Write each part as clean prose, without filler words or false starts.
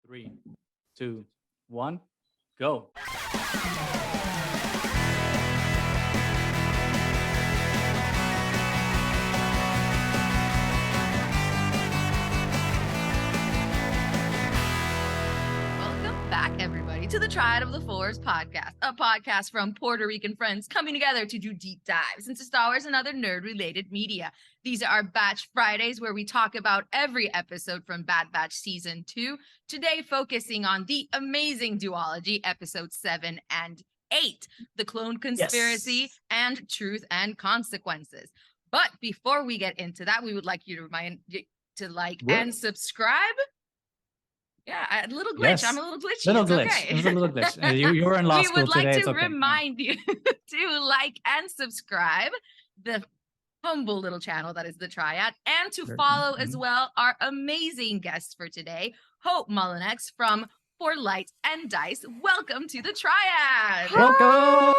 Three, two, one, go. Welcome back, everybody, to the Triad of the Fours podcast, a podcast from Puerto Rican friends coming together to do deep dives into Star Wars and other nerd-related media. These are our Batch Fridays, where we talk about every episode from Bad Batch Season 2, today focusing on the amazing duology, Episodes 7 and 8, The Clone Conspiracy and Truth and Consequences. But before we get into that, we would like you to remind you to like and subscribe. Yeah, a little glitch. Yes. I'm a little glitchy. Little It's glitch. okay. It was a little glitch. You were in law school We would like today. to It's okay. remind you to like and subscribe the humble little channel that is the Triad, and to follow as well our amazing guests for today, Hope Mullinax from For Light and Dice. Welcome to the Triad. Welcome.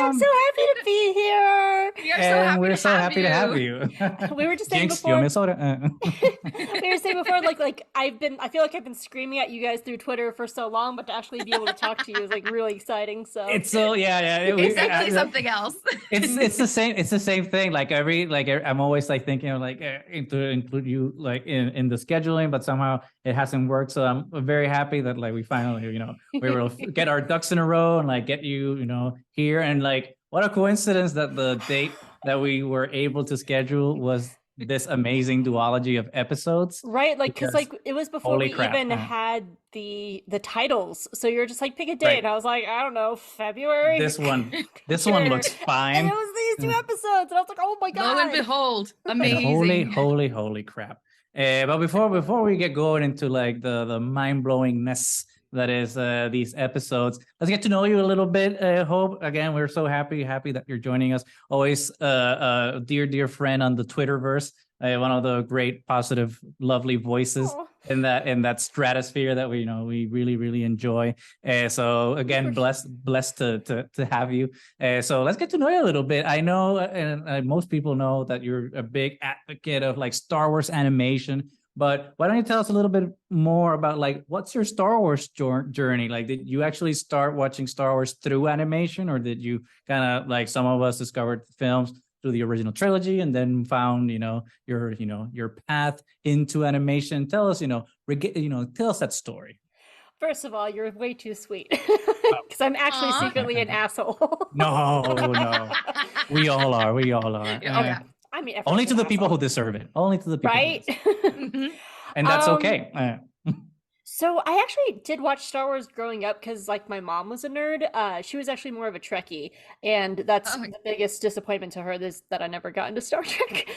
I'm so happy to be here. We're so happy to have you. We were just saying Jinx, before. yo me sobra. We were saying before, like I feel like I've been screaming at you guys through Twitter for so long, but to actually be able to talk to you is like really exciting. So It's so yeah. It's simply something else. It's the same. It's the same thing. I'm always like thinking of to include you like in the scheduling, but somehow it hasn't worked. So I'm very happy that like we finally we were able to get our ducks in a row and like get you here, and like what a coincidence that the date that we were able to schedule was this amazing duology of episodes. Right, like because like it was before we even had the titles, so you're just like pick a date, right. And I was like, I don't know, February. This one looks fine. And it was these two episodes, and I was like, oh my god! Lo and behold, amazing! And holy crap! But before we get going into like the mind blowingness that is these episodes, let's get to know you a little bit. Hope, again, we're so happy that you're joining us. Always dear friend on the Twitterverse, one of the great, positive, lovely voices in that stratosphere that we really enjoy. So again, blessed to have you. So let's get to know you a little bit. I know, and most people know that you're a big advocate of like Star Wars animation. But why don't you tell us a little bit more about like what's your Star Wars journey? Like, did you actually start watching Star Wars through animation, or did you kind of like some of us discovered films through the original trilogy and then found your path into animation? Tell us tell us that story. First of all, you're way too sweet because I'm actually secretly an asshole. No, we all are. Okay. I mean, only to the people who deserve it. Only to the people, right? And that's okay. So I actually did watch Star Wars growing up because, like, my mom was a nerd. She was actually more of a Trekkie, and that's the biggest disappointment to her is that I never got into Star Trek.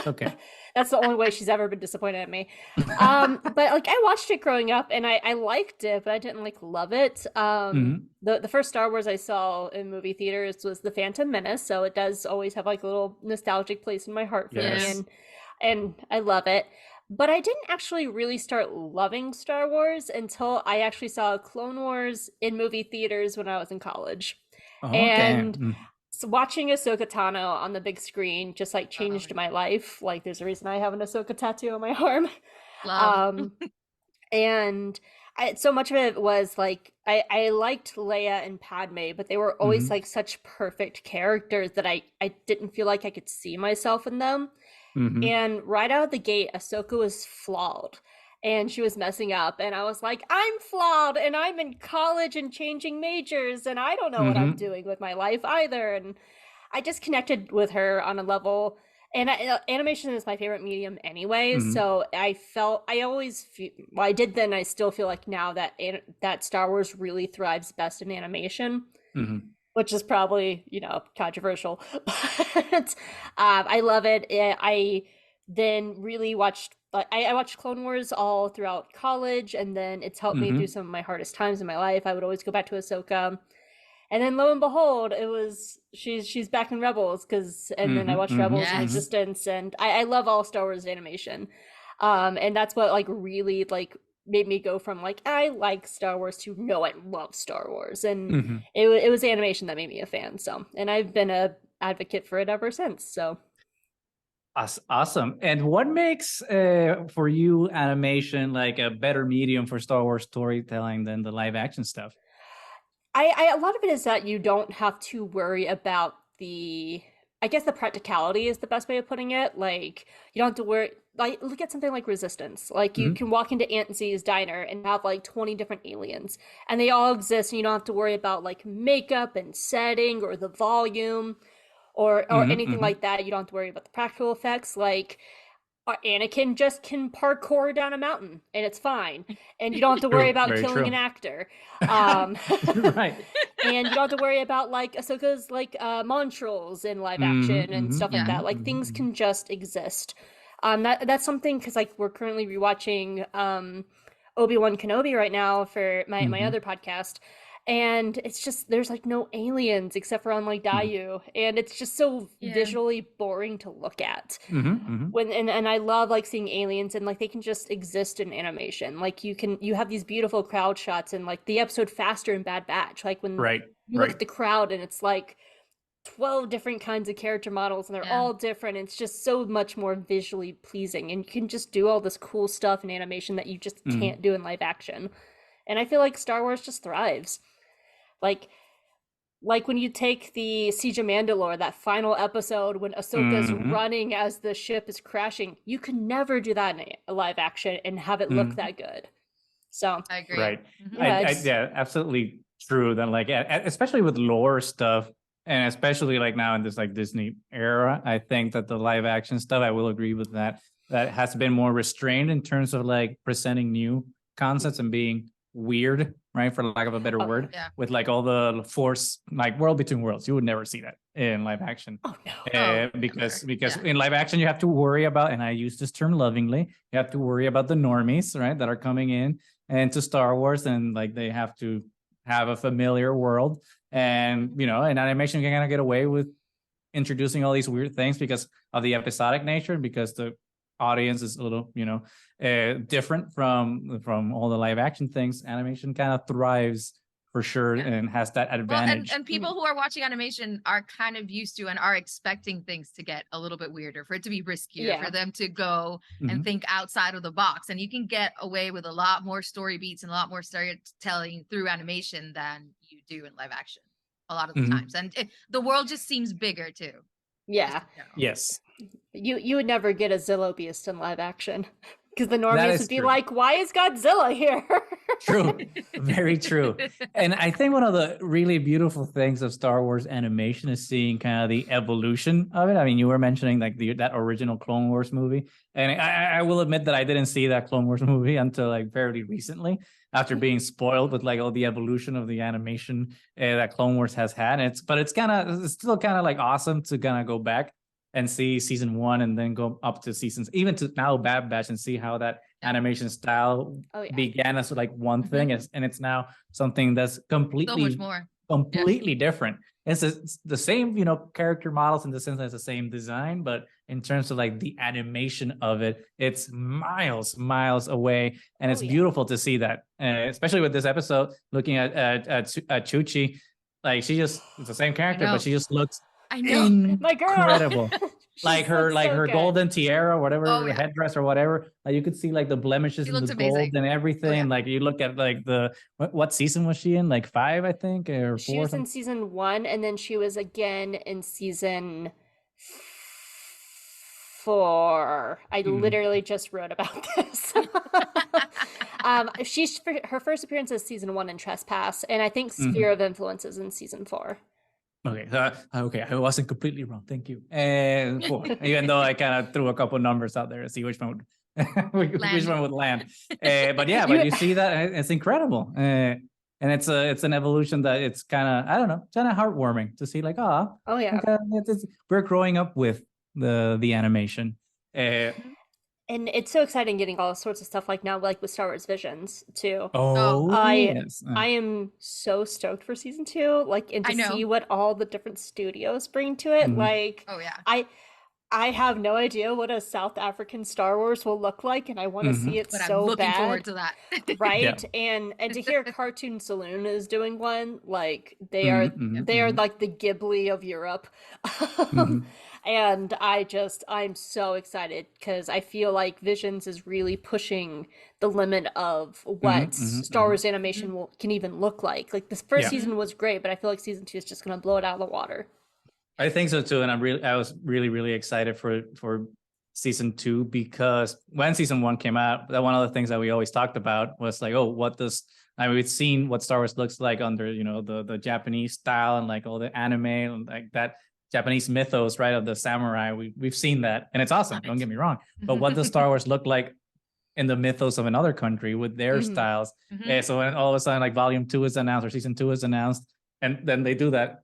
Okay, that's the only way she's ever been disappointed at me. But like, I watched it growing up, and I liked it, but I didn't like love it. The first Star Wars I saw in movie theaters was The Phantom Menace, so it does always have like a little nostalgic place in my heart for me, and I love it. But I didn't actually really start loving Star Wars until I actually saw Clone Wars in movie theaters when I was in college. And so watching Ahsoka Tano on the big screen just like changed my life. Like, there's a reason I have an Ahsoka tattoo on my arm. And so much of it was like I liked Leia and Padme, but they were always like such perfect characters that I didn't feel like I could see myself in them. And right out of the gate, Ahsoka was flawed and she was messing up. And I was like, I'm flawed and I'm in college and changing majors and I don't know what I'm doing with my life either. And I just connected with her on a level. And animation is my favorite medium anyway. So I did then. I still feel like now that Star Wars really thrives best in animation. Which is probably, controversial, but I love it. I then really watched, I watched Clone Wars all throughout college, and then it's helped me through some of my hardest times in my life. I would always go back to Ahsoka, and then lo and behold, it was, she's back in Rebels, and then I watched Rebels and Resistance, and I love all Star Wars animation. And that's what like really like made me go from like I like Star Wars to no, I love Star Wars, and it was animation that made me a fan. So, and I've been a advocate for it ever since. So Awesome. And what makes for you animation like a better medium for Star Wars storytelling than the live action stuff? A lot of it is that you don't have to worry about I guess the practicality is the best way of putting it. Like, you don't have to worry, like, look at something like Resistance. Like, you can walk into Aunt Z's diner and have like 20 different aliens, and they all exist, and you don't have to worry about like makeup and setting or the volume or anything like that. You don't have to worry about the practical effects. Like, Anakin just can parkour down a mountain and it's fine, and you don't have to worry about killing an actor. Right. And you don't have to worry about like Ahsoka's like monstrals in live action and stuff like that. Like, things can just exist. That's something, because like we're currently rewatching Obi-Wan Kenobi right now for my other podcast. And it's just, there's like no aliens except for on like Dayu, and it's just so visually boring to look at. And I love like seeing aliens, and like they can just exist in animation. Like, you have these beautiful crowd shots, and like the episode Faster in Bad Batch, like when you look at the crowd and it's like 12 different kinds of character models, and they're all different. It's just so much more visually pleasing, and you can just do all this cool stuff in animation that you just can't do in live action. And I feel like Star Wars just thrives. Like when you take the Siege of Mandalore, that final episode when Ahsoka's running as the ship is crashing, you can never do that in a live action and have it look that good. So I agree. Right. Yeah, Absolutely true. Then like, especially with lore stuff, and especially like now in this like Disney era, I think that the live action stuff, I will agree with that has been more restrained in terms of like presenting new concepts and being weird, right, for lack of a better word, with like all the Force, like World Between Worlds. You would never see that in live action. Because in live action you have to worry about, and I use this term lovingly, you have to worry about the normies, right, that are coming in and to Star Wars, and like they have to have a familiar world. And in animation you can kind of get away with introducing all these weird things because of the episodic nature, because the audience is a little different from all the live action things. Animation kind of thrives for sure and has that advantage. Well, and people who are watching animation are kind of used to and are expecting things to get a little bit weirder, for it to be riskier, for them to go and think outside of the box. And you can get away with a lot more story beats and a lot more storytelling through animation than you do in live action a lot of the times. And the world just seems bigger too. Yeah. Yes. You would never get a Zillo Beast in live action, because the normies would be like, why is Godzilla here? True. Very true. And I think one of the really beautiful things of Star Wars animation is seeing kind of the evolution of it. I mean, you were mentioning like that original Clone Wars movie. And I will admit that I didn't see that Clone Wars movie until like fairly recently, after being spoiled with like all the evolution of the animation that Clone Wars has had. It's still kind of like awesome to kind of go back and see season 1 and then go up to seasons, even to now Bad Batch, and see how that animation style began as like one thing, and it's now something that's completely so much more. Completely different. It's the same, character models in the sense that it's the same design, but in terms of like the animation of it, it's miles away, and it's beautiful to see that, especially with this episode, looking at Chuchi, like it's the same character, but she just looks my girl, incredible. like her golden tiara, whatever, headdress or whatever. Like you could see like the blemishes in the gold and everything. Like you look at like what season was she in? Like 5, I think, or 4. She was in season 1, and then she was again in season 4. I literally just wrote about this. Her first appearance is season 1 in Trespass, and I think Sphere of Influence is in season 4. Okay, I wasn't completely wrong. Thank you. And 4, even though I kind of threw a couple numbers out there to see which one would land. But you see that it's incredible, and it's an evolution that it's kind of heartwarming to see. Like, we're growing up with the animation. And it's so exciting getting all sorts of stuff like now, like with Star Wars Visions too. I am so stoked for season 2, like, and to see what all the different studios bring to it. Like, I have no idea what a South African Star Wars will look like, and I want to see it but so I'm looking bad. forward to that. Right? And to hear Cartoon Saloon is doing one, like they are like the Ghibli of Europe. And I'm so excited because I feel like Visions is really pushing the limit of what Star Wars animation can even look like. Like this first season was great, but I feel like season 2 is just going to blow it out of the water. I think so too, and I was really excited for season 2 because when season 1 came out, that one of the things that we always talked about was like, oh, we've seen what Star Wars looks like under the Japanese style and like all the anime and like that Japanese mythos, right, of the samurai. We've seen that, and it's awesome. Don't get me wrong, but what does Star Wars look like in the mythos of another country with their styles? So when all of a sudden like volume 2 is announced or season 2 is announced, and then they do that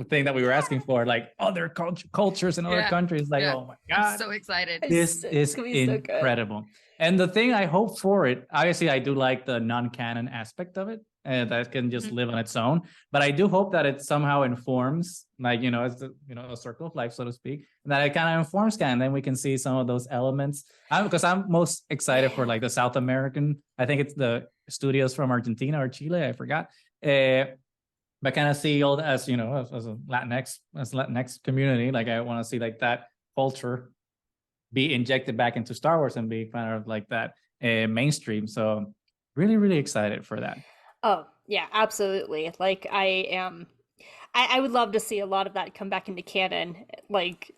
thing that we were asking for, like other cultures in other countries, like oh my god, I'm so excited. This is incredible. And the thing I hope for it, obviously I do like the non-canon aspect of it, and that can just live on its own, but I do hope that it somehow informs, like it's a circle of life, so to speak, and that it kind of informs canon. Then we can see some of those elements, because I'm most excited for like the South American, I think it's the studios from Argentina or Chile, I forgot, but kind of see all that as as a Latinx community, like I want to see like that culture be injected back into Star Wars and be kind of like that mainstream. So really excited for that. Oh yeah, absolutely. Like I would love to see a lot of that come back into canon. Like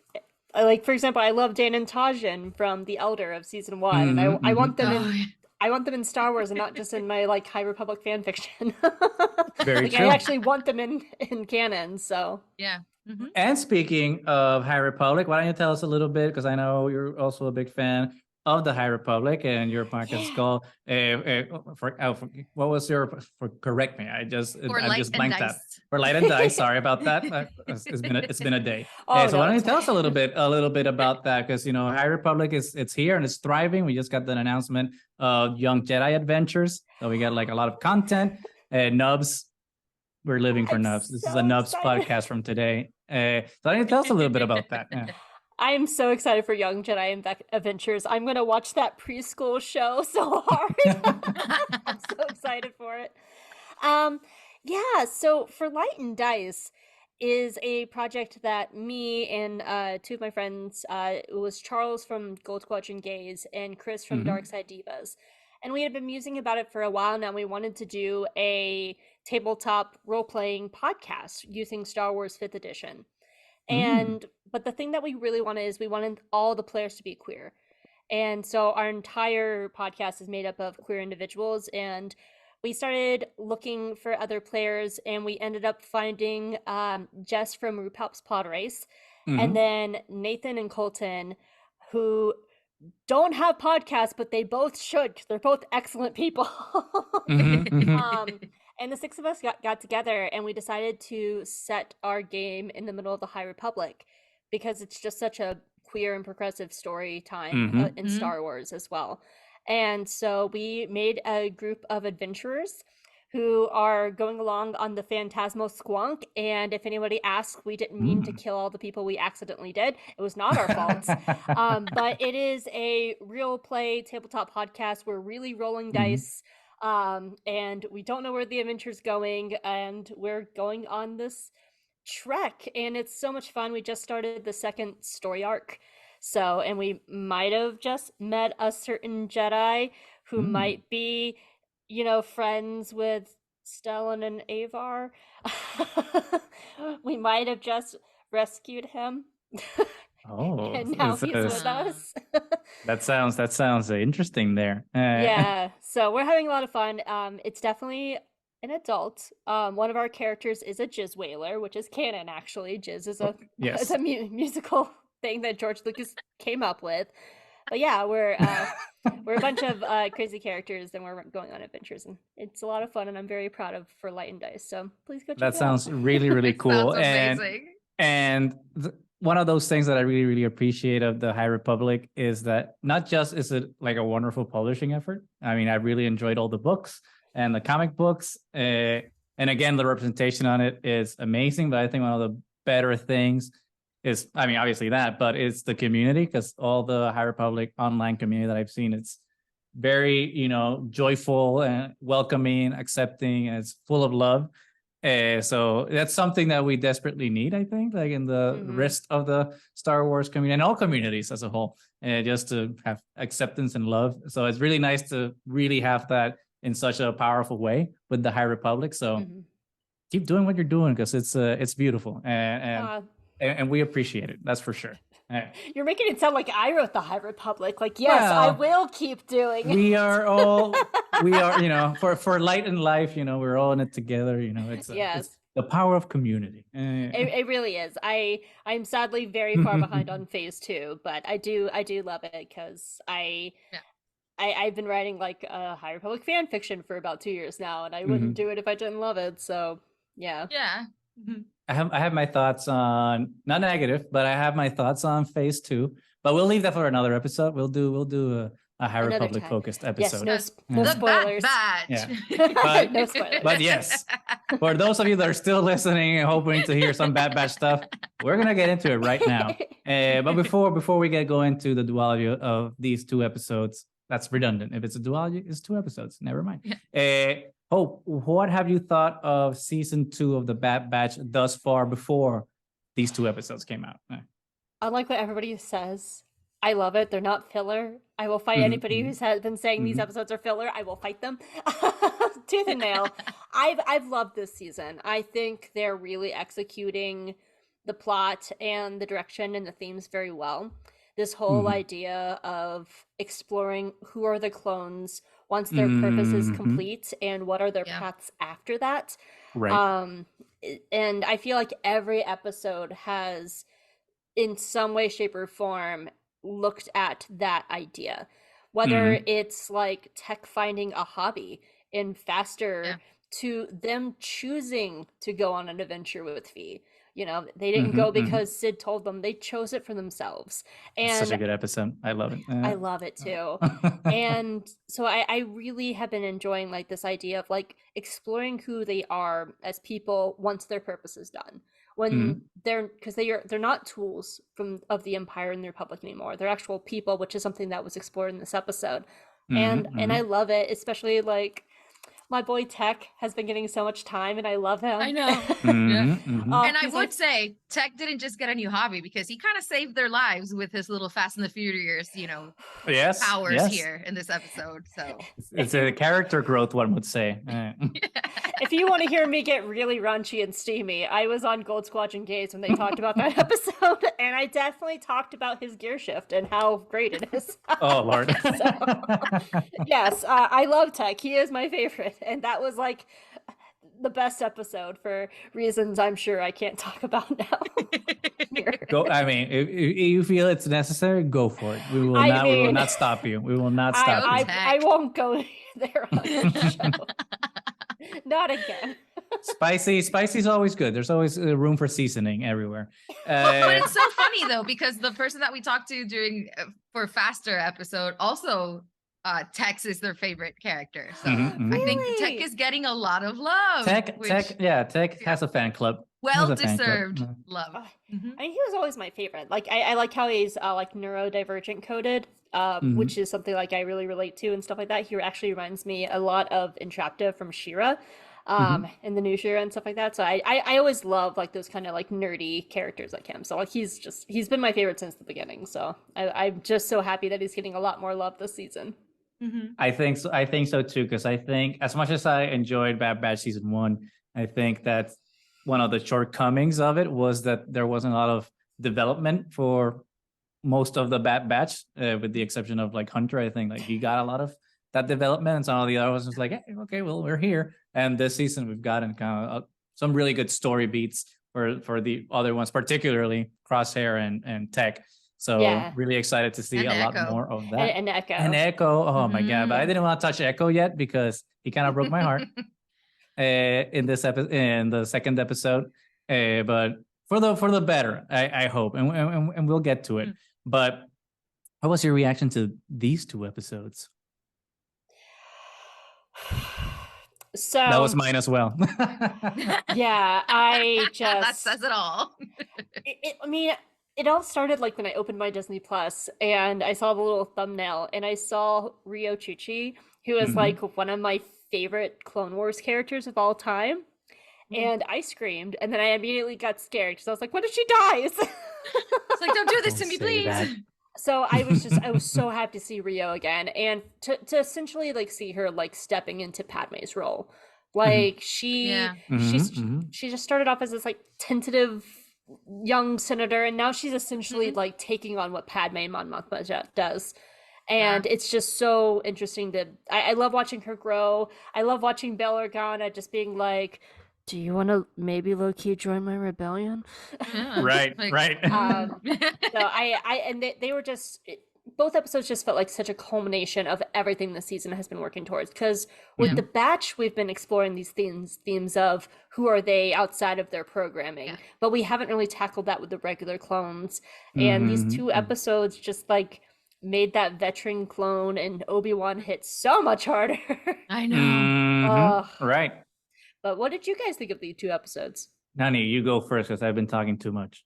for example, I love Dan and Tajin from The Elder of season 1, and I want them I want them in Star Wars and not just in my like High Republic fan fiction. Very true. I actually want them in canon. So yeah. And speaking of High Republic, why don't you tell us a little bit, because I know you're also a big fan of the High Republic, and your podcast is called what was your correct me? I just blanked that. For Light and Dice. Sorry about that. It's been a day. So why don't you tell us a little bit about that? Because High Republic it's here and it's thriving. We just got an announcement of Young Jedi Adventures, so we got like a lot of content. Nubs, we're living for Nubs. This is a Nubs podcast from today. So why don't you tell us a little bit about that? Yeah. I'm so excited for Young Jedi Adventures. I'm going to watch that preschool show so hard. I'm so excited for it. So for Light and Dice is a project that me and 2 of my friends, it was Charles from Gold Squadron Gaze and Chris from Dark Side Divas. And we had been musing about it for a while now. We wanted to do a tabletop role-playing podcast using Star Wars 5th edition. But the thing that we really wanted is we wanted all the players to be queer. And so our entire podcast is made up of queer individuals, and we started looking for other players, and we ended up finding Jess from RuPaul's Pod Race, and then Nathan and Colton, who don't have podcasts, but they both should, 'cause they're both excellent people. And the 6 of us got together, and we decided to set our game in the middle of the High Republic, because it's just such a queer and progressive story time in Star Wars as well. And so we made a group of adventurers who are going along on the Phantasmal Squonk. And if anybody asks, we didn't mean to kill all the people we accidentally did. It was not our fault. But it is a real play tabletop podcast. We're really rolling dice. And we don't know where the adventure's going, and we're going on this trek, and it's so much fun. We just started the 2nd story arc, and we might have just met a certain Jedi who might be friends with Stellan and Avar. We might have just rescued him. Oh, and now he's with us. That sounds interesting there. Yeah, so we're having a lot of fun. It's definitely an adult. One of our characters is a Jizz Whaler, which is canon actually. Jizz is a musical thing that George Lucas came up with. But yeah, we're a bunch of crazy characters, and we're going on adventures, and it's a lot of fun, and I'm very proud of for Light and Dice. So please go check it out. That sounds really cool. Sounds amazing. And one of those things that I really appreciate of the High Republic is that not just is it like a wonderful publishing effort. I mean, I really enjoyed all the books and the comic books. And again, the representation on it is amazing. But I think one of the better things is, I mean, obviously that, but it's the community, because all the High Republic online community that I've seen, it's very, joyful and welcoming, accepting, and it's full of love. So that's something that we desperately need, I think, like in the rest of the Star Wars community and all communities as a whole, just to have acceptance and love. So it's really nice to really have that in such a powerful way with the High Republic. So keep doing what you're doing, because it's beautiful, and we appreciate it. That's for sure. You're making it sound like I wrote the High Republic. Like, yes, I will keep doing. We are, you know, for light in life, you know, we're all in it together. You know, it's the power of community. It really is. I'm sadly very far behind on phase 2, but I do love it, because I've been writing like a High Republic fan fiction for about 2 years now, and I wouldn't do it if I didn't love it. So yeah. I have my thoughts on, not negative, but I have my thoughts on phase 2. But we'll leave that for another episode. We'll do a High Republic focused episode. Yes, no spoilers. But, no spoilers. But yes, for those of you that are still listening and hoping to hear some Bad Batch stuff, we're gonna get into it right now. But before we get going to the duality of these 2 episodes, that's redundant. If it's a duality, it's 2 episodes. Never mind. Hope, what have you thought of season 2 of the Bad Batch thus far before these 2 episodes came out? Unlike what everybody says, I love it. They're not filler. I will fight anybody who's been saying these episodes are filler. I will fight them tooth and nail. I've loved this season. I think they're really executing the plot and the direction and the themes very well. This whole idea of exploring who are the clones once their purpose is complete, and what are their paths after that. Right. And I feel like every episode has, in some way, shape, or form, looked at that idea. Whether it's like Tech finding a hobby in Faster, to them choosing to go on an adventure with V. You know, they didn't go because Sid told them. They chose it for themselves. And it's such a good episode. I love it. I love it too. And so I really have been enjoying like this idea of like exploring who they are as people once their purpose is done. When they're not tools of the Empire and the Republic anymore. They're actual people, which is something that was explored in this episode. And I love it, especially like my boy Tech has been getting so much time, and I love him. I know. And I would say Tech didn't just get a new hobby, because he kind of saved their lives with his little Fast and the Furious, you know, powers here in this episode. So it's a character growth, one would say. If you want to hear me get really raunchy and steamy, I was on Gold Squadron Gaze when they talked about that episode, and I definitely talked about his gear shift and how great it is. Oh, Lord. Yes, I love Tech. He is my favorite. And that was like the best episode for reasons I'm sure I can't talk about now. Go. I mean, if you feel it's necessary, go for it. We will not stop you. We will not stop you. I won't go there on this show. Not again. Spicy is always good. There's always room for seasoning everywhere. But it's so funny though, because the person that we talked to during for Faster episode also Tex is their favorite character. So I think Tech is getting a lot of love. Tech has a fan club. Well-deserved love. I mean, he was always my favorite. Like I like how he's like neurodivergent coded, which is something like I really relate to and stuff like that. He actually reminds me a lot of Entrapta from She-Ra, in the new She-Ra and stuff like that. So I always love like those kind of like nerdy characters like him. So like he's been my favorite since the beginning. So I'm just so happy that he's getting a lot more love this season. I think so too, because I think as much as I enjoyed Bad Batch season 1, I think that one of the shortcomings of it was that there wasn't a lot of development for most of the Bad Batch, with the exception of like Hunter. I think like he got a lot of that development, and some of the other ones was like, hey, okay, well, we're here. And this season we've gotten kind of some really good story beats for the other ones, particularly Crosshair and Tech. So really excited to see a lot more of that. And Echo. Oh my God. But I didn't want to touch Echo yet because he kind of broke my heart in the second episode. But for the better, I hope. And we'll get to it. But what was your reaction to these 2 episodes? So that was mine as well. Yeah, I just that says it all. I mean, it all started like when I opened my Disney Plus and I saw the little thumbnail and I saw Rio Chuchi, who is like one of my favorite Clone Wars characters of all time. and I screamed, and then I immediately got scared because I was like, what if she dies? It's like, don't do this to me, please. That. So I was so happy to see Rio again, and to essentially like see her like stepping into Padme's role. Like she just started off as this like tentative young senator, and now she's essentially like taking on what Padme Mon Mothma does. And it's just so interesting I love watching her grow. I love watching Bail Organa just being like, do you want to maybe low-key join my rebellion? Yeah. Right. So they were just, both episodes just felt like such a culmination of everything the season has been working towards. Because with the Batch, we've been exploring these themes of who are they outside of their programming, but we haven't really tackled that with the regular clones. And these two episodes just like made that veteran clone and Obi-Wan hit so much harder. I know. Right. But what did you guys think of these two episodes? Nani, you go first because I've been talking too much.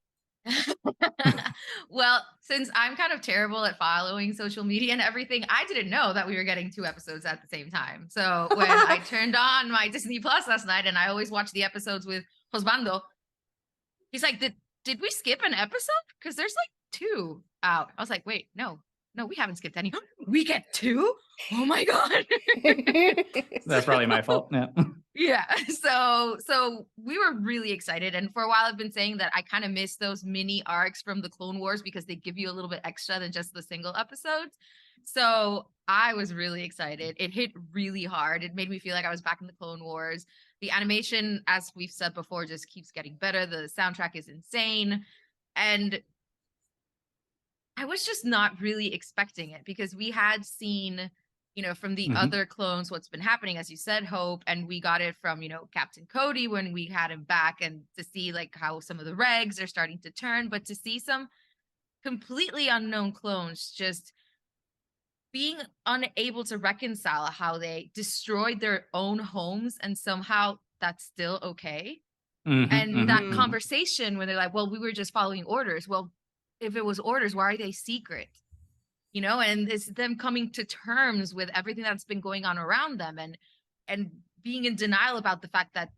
Well, since I'm kind of terrible at following social media and everything, I didn't know that we were getting 2 episodes at the same time. So when I turned on my Disney Plus last night, and I always watch the episodes with Josbando, he's like, did we skip an episode? Because there's like 2 out. I was like, wait, no, we haven't skipped any. We get 2? Oh my God. That's probably my fault. Yeah. Yeah. So we were really excited. And for a while I've been saying that I kind of miss those mini arcs from the Clone Wars because they give you a little bit extra than just the single episodes. So I was really excited. It hit really hard. It made me feel like I was back in the Clone Wars. The animation, as we've said before, just keeps getting better. The soundtrack is insane. And I was just not really expecting it because we had seen, from the other clones, what's been happening, as you said, Hope, and we got it from, Captain Cody when we had him back, and to see like how some of the regs are starting to turn, but to see some completely unknown clones just being unable to reconcile how they destroyed their own homes and somehow that's still okay. And that conversation when they're like, well, we were just following orders. Well, if it was orders, why are they secret? And it's them coming to terms with everything that's been going on around them and being in denial about the fact that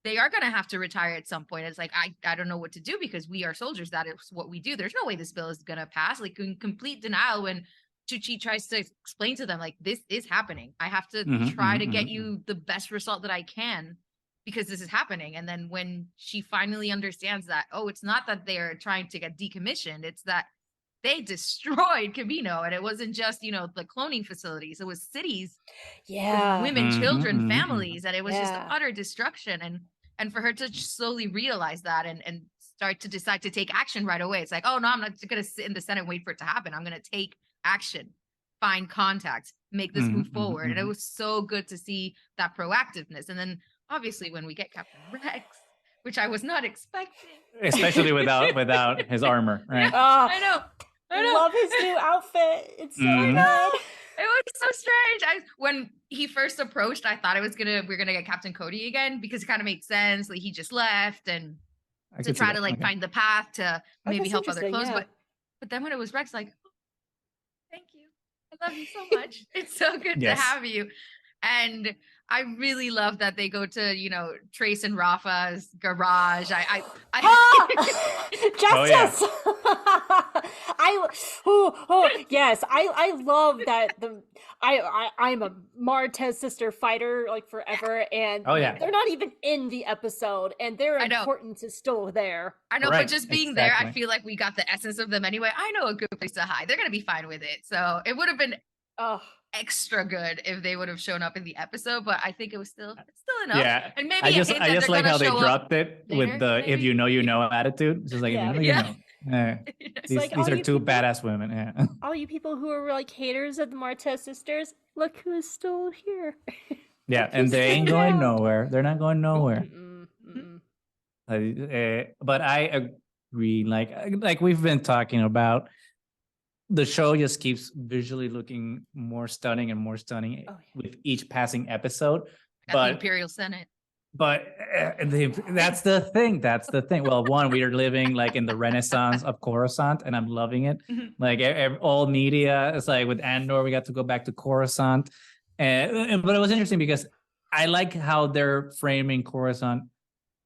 they are going to have to retire at some point. It's like, I don't know what to do because we are soldiers. That is what we do. There's no way this bill is going to pass. Like in complete denial when Chuchi tries to explain to them, like, this is happening. I have to try to get you the best result that I can because this is happening. And then when she finally understands that, oh, it's not that they're trying to get decommissioned. It's that they destroyed Camino, and it wasn't just, the cloning facilities. It was cities, women, children, families, and it was just utter destruction. And for her to slowly realize that and start to decide to take action right away. It's like, oh no, I'm not going to sit in the Senate and wait for it to happen. I'm going to take action, find contacts, make this move forward. And it was so good to see that proactiveness. And then obviously when we get Captain Rex, which I was not expecting, especially without his armor, right? I know. Love his new outfit. It's so good. It was so strange. When he first approached, I thought we're gonna get Captain Cody again because it kind of made sense. Like he just left and to try to find the path to maybe help other clones. Yeah. But then when it was Rex, like, oh, thank you. I love you so much. It's so good to have you. And I really love that they go to, Trace and Rafa's garage. Justice! Yes. I love that I'm a Martez sister fighter like forever, and they're not even in the episode, and their importance is still there. I know, but just being there, I feel like we got the essence of them anyway. I know a good place to hide. They're gonna be fine with it. So it would have been extra good if they would have shown up in the episode, but I think it's still enough. Yeah, and maybe I just like how they dropped it with the maybe? If you know attitude. It's just like if you know. These are two badass women. Yeah. All you people who are like haters of the Martez sisters, look who is still here. Yeah, and they ain't going nowhere. They're not going nowhere. But I agree. Like we've been talking about, the show just keeps visually looking more stunning and more stunning with each passing episode. The Imperial Senate. But that's the thing. Well, one, we are living like in the Renaissance of Coruscant, and I'm loving it. Like all media, it's like with Andor, we got to go back to Coruscant. But it was interesting because I like how they're framing Coruscant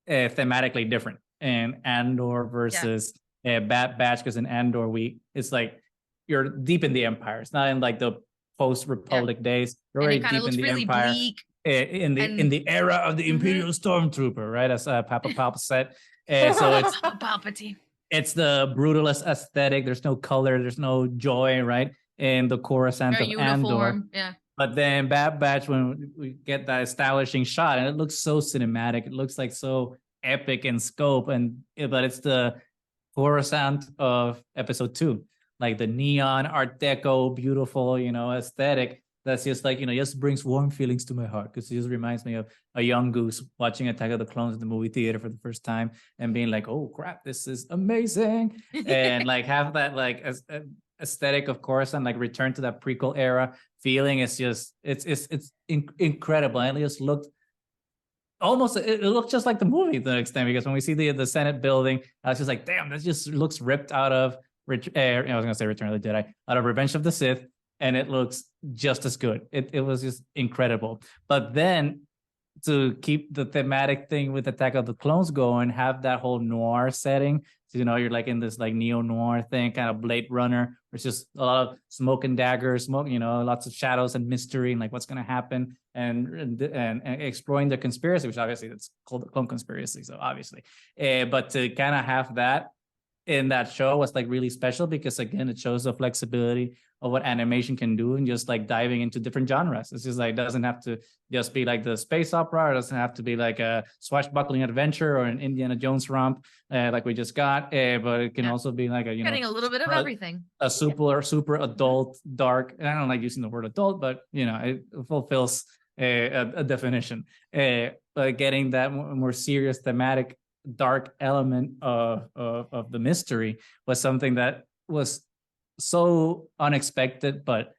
thematically different. And Andor versus Bad Batch, because in Andor it's like you're deep in the Empire. It's not in like the post-Republic days. You're already deep in the really Empire. Bleak. In the era of the Imperial Stormtrooper, right? As Papa Palp said. So it's Palpatine. It's the brutalist aesthetic. There's no color. There's no joy, right? In the Coruscant of Andor. Yeah. But then Bad Batch, when we get that establishing shot, and it looks so cinematic. It looks like so epic in scope, but it's the Coruscant of Episode 2, like the neon Art Deco, beautiful, aesthetic. That's just like, just brings warm feelings to my heart, because it just reminds me of a young Goose watching Attack of the Clones in the movie theater for the first time and being like, oh crap, this is amazing. And like have that like aesthetic of course, and like return to that prequel era feeling. It's just, it's incredible. And it just looked almost, it looked just like the movie to an extent, because when we see the Senate building, I was just like, damn, this just looks ripped out of, I was going to say Return of the Jedi, out of Revenge of the Sith. And it looks just as good. It was just incredible. But then to keep the thematic thing with Attack of the Clones going, have that whole noir setting. So, you're like in this like neo-noir thing, kind of Blade Runner. It's just a lot of smoke and daggers, lots of shadows and mystery and like what's going to happen, and exploring the conspiracy, which obviously that's called the Clone Conspiracy. So obviously, but to kind of have that in that show was like really special, because again, it shows the flexibility of what animation can do, and just like diving into different genres. It's just like, it doesn't have to just be like the space opera. It doesn't have to be like a swashbuckling adventure or an Indiana Jones romp like we just got. But it can also be like getting a little bit of everything. A super adult, dark. And I don't like using the word adult, but it fulfills a definition. But getting that more serious thematic dark element of the mystery was something that was so unexpected but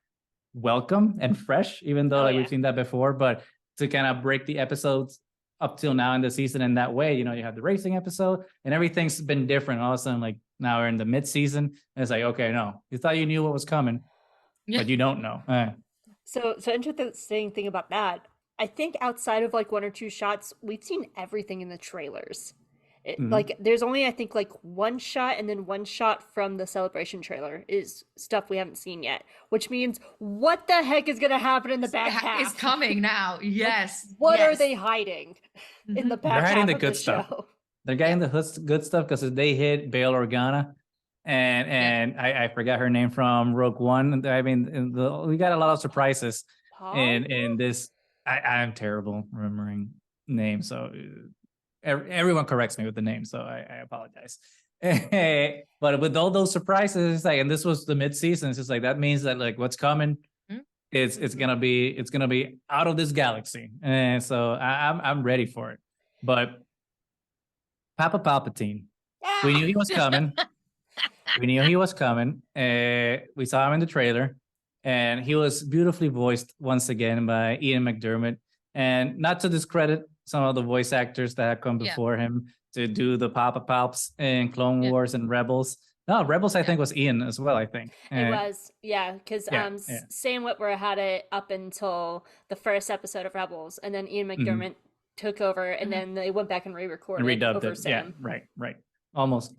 welcome and fresh, even though we've seen that before. But to kind of break the episodes up till now in the season in that way, you have the racing episode and everything's been different. All of a sudden, like now we're in the mid-season, and it's like, okay, no, you thought you knew what was coming, but you don't know. So interesting thing about that, I think outside of like one or two shots, we've seen everything in the trailers. Like there's only, I think, like one shot, and then one shot from the Celebration trailer is stuff we haven't seen yet, which means what the heck is going to happen in the back half is coming now. Yes. Like, what are they hiding in the back half? They're hiding the good stuff. Show? They're getting the good stuff, because they hit Bail Organa, and I forgot her name from Rogue One. I mean, we got a lot of surprises in this. I'm terrible remembering names, so everyone corrects me with the name, so I apologize. But with all those surprises, it's like, and this was the mid-season, it's just like, that means that like what's coming, it's gonna be out of this galaxy, and so I'm ready for it. But Papa Palpatine, we knew he was coming. We saw him in the trailer, and he was beautifully voiced once again by Ian McDermott. And not to discredit some of the voice actors that have come before him to do the Papa Palps in Clone Wars and Rebels. No, Rebels, I think, was Ian as well, I think. It was, because Sam Witwer had it up until the first episode of Rebels, and then Ian McDermott took over, and then they went back and re-recorded and redubbed over Sam. Yeah, right. Almost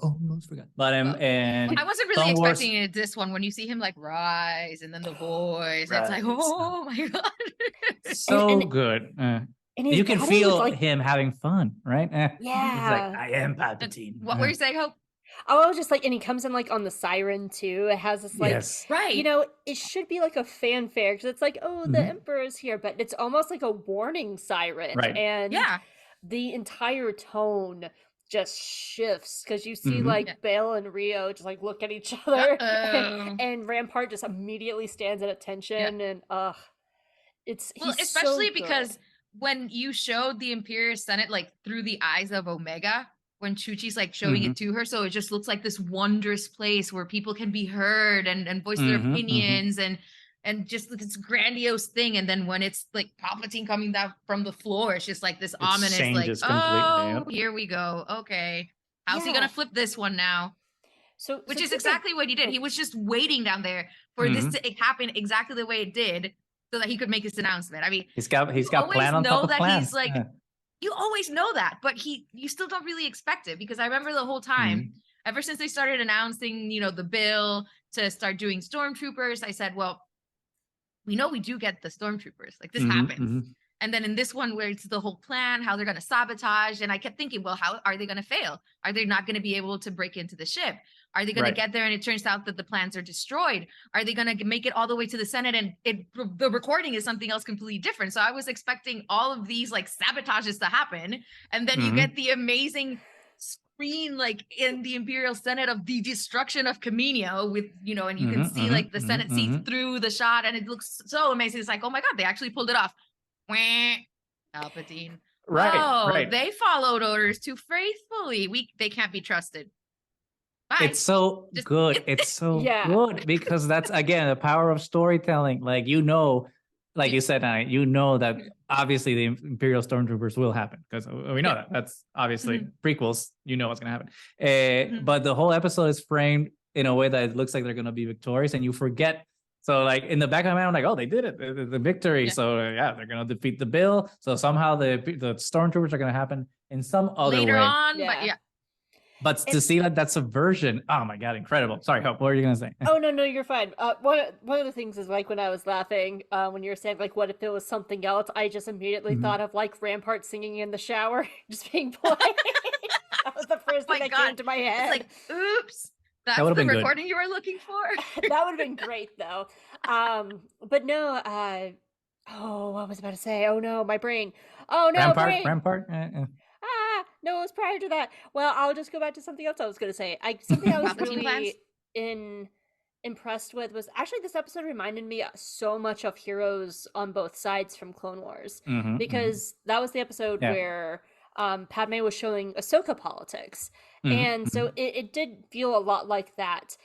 forgot. But and I wasn't really expecting it this one, when you see him like rise and then the voice. It's like, oh my god. So good. And you can feel like him having fun, right? Yeah. He's like, I am Palpatine. What were you saying, Hope? I was just like, and he comes in like on the siren too. It has this like, right. It should be like a fanfare, because it's like, oh, the Emperor's here, but it's almost like a warning siren. Right. And the entire tone just shifts, because you see like Bail and Rio just like look at each other, and Rampart just immediately stands at attention, and it's especially so because when you showed the Imperial Senate like through the eyes of Omega, when Chuchi's like showing it to her, so it just looks like this wondrous place where people can be heard and voice their opinions and just this grandiose thing. And then when it's like Palpatine coming down from the floor, it's just like this ominous, like, oh, here we go. Okay, how's he gonna flip this one now? Which is exactly what he did. He was just waiting down there for this to happen exactly the way it did, so that he could make his announcement. I mean, he's got plan on top of plan. He's like, you always know that, but you still don't really expect it, because I remember the whole time, ever since they started announcing, the bill to start doing stormtroopers, I said, well, we know we do get the stormtroopers. Like, this happens. And then in this one, where it's the whole plan, how they're going to sabotage. And I kept thinking, well, how are they going to fail? Are they not going to be able to break into the ship? Are they going to get there and it turns out that the plans are destroyed? Are they going to make it all the way to the Senate and the recording is something else completely different? So I was expecting all of these like sabotages to happen. And then you get the amazing screen like in the Imperial Senate of the destruction of Camino with, and you can see like the Senate seats through the shot, and it looks so amazing. It's like, oh my God, they actually pulled it off. Palpatine. Right. They followed orders too faithfully. They can't be trusted. Bye. It's so good. It's so good, because that's, again, the power of storytelling. Like, like you said, that obviously the Imperial Stormtroopers will happen, because we know that. That's obviously prequels. You know what's going to happen. But the whole episode is framed in a way that it looks like they're going to be victorious, and you forget. So, like, in the back of my mind, I'm like, oh, they did it, the victory. So, they're going to defeat the bill. So somehow the stormtroopers are going to happen in some other later way. On, But to see that subversion, oh my God, incredible. Sorry, Hope, what were you going to say? Oh, no, you're fine. One of the things is, like, when I was laughing, when you were saying, like, what if it was something else, I just immediately thought of, like, Rampart singing in the shower, just being played. That was the first thing that came into my head. It's like, oops. That's the recording you were looking for? That would have been great, though. But no, what was I about to say? Oh, no, my brain. Oh, no, Rampart? No, it was prior to that. Well, I'll just go back to something else I was going to say. Something I was really impressed with was, actually, this episode reminded me so much of Heroes on Both Sides from Clone Wars. Because that was the episode where Padme was showing Ahsoka politics. And so it did feel a lot like that,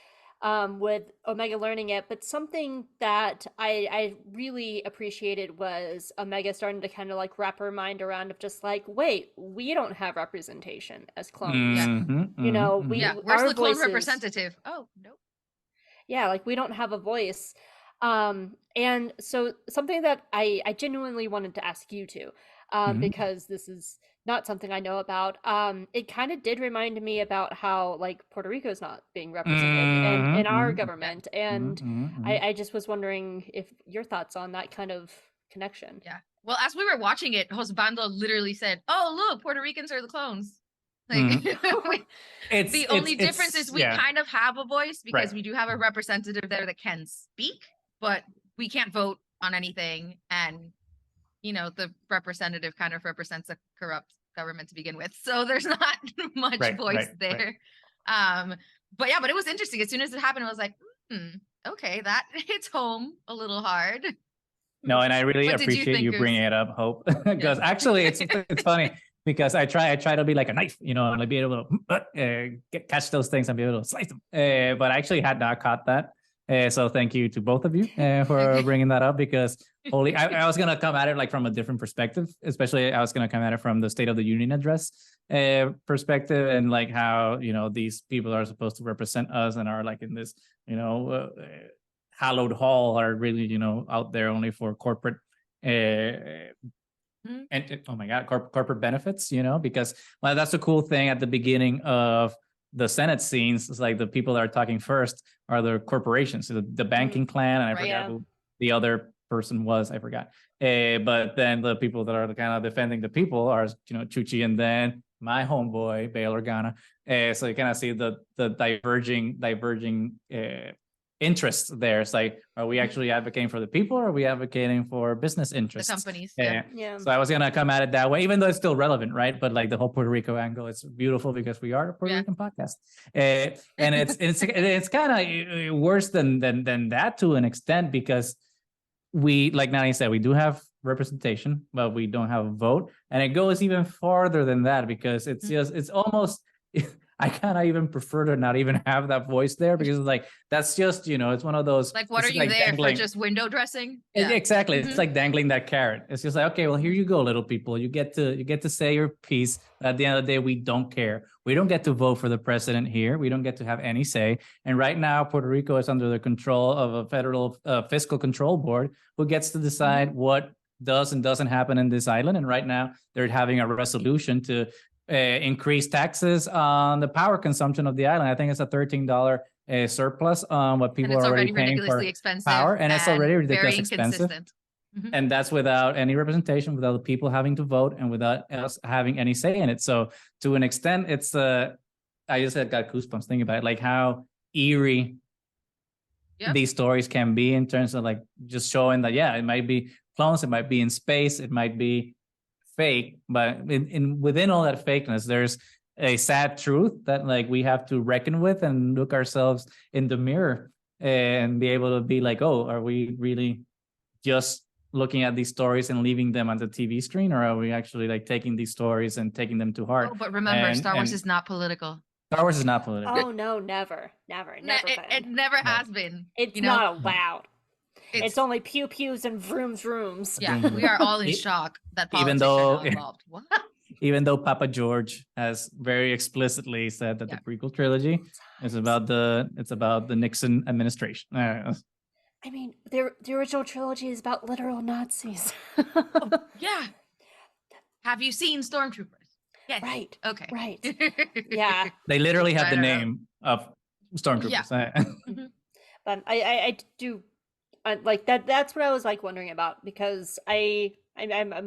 with Omega learning it. But something that I really appreciated was Omega starting to kind of like wrap her mind around of just like, wait, we don't have representation as clones. Where's the clone representative? Oh, nope. Yeah, like, we don't have a voice. And so something that I genuinely wanted to ask you too, because this is not something I know about. It kind of did remind me about how, like, Puerto Rico is not being represented in our government. And I just was wondering if your thoughts on that kind of connection. Yeah. Well, as we were watching it, Josbando literally said, oh, look, Puerto Ricans are the clones. Like, the only difference is we kind of have a voice, because we do have a representative there that can speak, but we can't vote on anything. And the representative kind of represents a corrupt government to begin with. So there's not much voice there. But it was interesting. As soon as it happened, I was like, okay, that hits home a little hard. No, and I really appreciate you bringing it up, Hope, because actually it's funny, because I try to be like a knife, and be able to catch those things and be able to slice them. But I actually had not caught that. So thank you to both of you for bringing that up, because I was going to come at it like from a different perspective, especially I was going to come at it from the State of the Union address perspective, and like how, these people are supposed to represent us and are like in this, hallowed hall, are really, out there only for corporate and oh my God, corporate benefits, because that's the cool thing at the beginning of the Senate scenes. It's like the people that are talking first are the corporations, so the banking clan, and I forgot who the other person was. I forgot. But then the people that are kind of defending the people are, Chuchi, and then my homeboy Bail Organa. So you kind of see the diverging interests there. It's like, are we actually advocating for the people, or are we advocating for business interests? The companies. Yeah. So I was gonna come at it that way, even though it's still relevant, right? But like the whole Puerto Rico angle, it's beautiful because we are a Puerto Rican podcast, and it's kind of worse than that to an extent, because we, like Nani said, we do have representation, but we don't have a vote, and it goes even farther than that, because it's almost. I kind of even prefer to not even have that voice there, because it's like, that's just, it's one of those. Like, what are you there for? Just window dressing? Yeah. Exactly. It's like dangling that carrot. It's just like, okay, well, here you go, little people. You get to say your piece. At the end of the day, we don't care. We don't get to vote for the president here. We don't get to have any say. And right now, Puerto Rico is under the control of a federal fiscal control board, who gets to decide what does and doesn't happen in this island. And right now they're having a resolution to increase taxes on the power consumption of the island. I think it's a $13 surplus on what people are already paying for expensive power, and it's already ridiculous very expensive. Mm-hmm. And that's without any representation, without the people having to vote, and without us having any say in it. So to an extent, it's I just got goosebumps thinking about it, like how eerie these stories can be in terms of like just showing that, yeah, it might be clones, it might be in space, it might be fake, but within all that fakeness, there's a sad truth that like we have to reckon with and look ourselves in the mirror and be able to be like, oh, are we really just looking at these stories and leaving them on the TV screen, or are we actually like taking these stories and taking them to heart? Oh, but remember, Star Wars is not political. Star Wars is not political. Oh no, never. It never has been. It's not allowed. It's only pew pews and vrooms rooms. Yeah, we are all in shock that politics are not involved. What? Even though Papa George has very explicitly said that the prequel trilogy is about the Nixon administration. I mean, the original trilogy is about literal Nazis. Yeah. Have you seen Stormtroopers? Yes. Right. Okay. Right. Yeah. They literally have the name of Stormtroopers. Yeah. But I do like that. That's what I was like wondering about, because I'm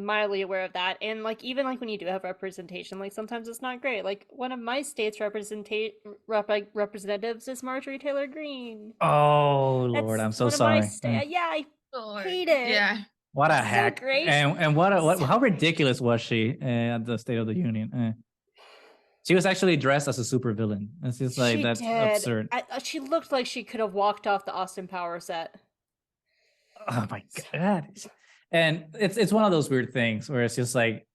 mildly aware of that, and like even like when you do have representation, like sometimes it's not great. Like one of my state's representatives is Marjorie Taylor Greene. Oh Lord, I'm so sorry. Yeah, I hate it. Yeah, what a hack! So great. And what how ridiculous was she at the State of the Union? She was actually dressed as a supervillain. It's just like that's absurd. She looked like she could have walked off the Austin Powers set. Oh my God. And it's one of those weird things where it's just like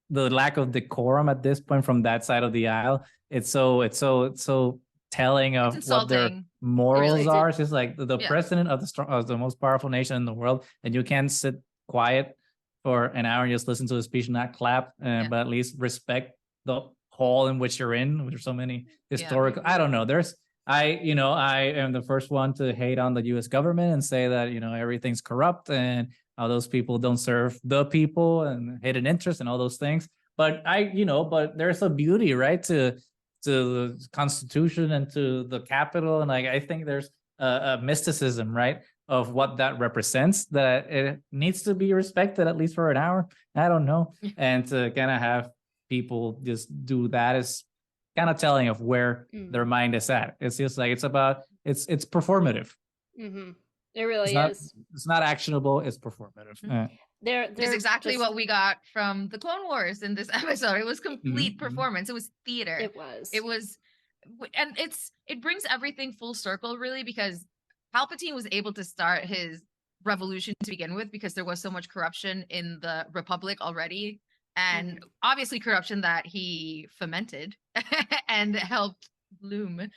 the lack of decorum at this point from that side of the aisle. It's so telling of what their morals are. It's just like the president of the most powerful nation in the world, and you can't sit quiet for an hour and just listen to the speech and not clap, but at least respect the hall in which you're in. There's so many historical. I don't know. I am the first one to hate on the U.S. government and say that, everything's corrupt and how those people don't serve the people and hidden interest and all those things. But but there's a beauty, right, to the Constitution and to the Capitol. And like, I think there's a mysticism, right, of what that represents, that it needs to be respected at least for an hour. I don't know. And to kind of have people just do that is kind of telling of where their mind is at. It's just like it's performative. Mm-hmm. It really is. It's not actionable. It's performative. Mm-hmm. It's exactly what we got from the Clone Wars in this episode. It was complete performance. It was theater. It was, and it brings everything full circle, really, because Palpatine was able to start his revolution to begin with because there was so much corruption in the Republic already. And obviously corruption that he fomented and helped bloom.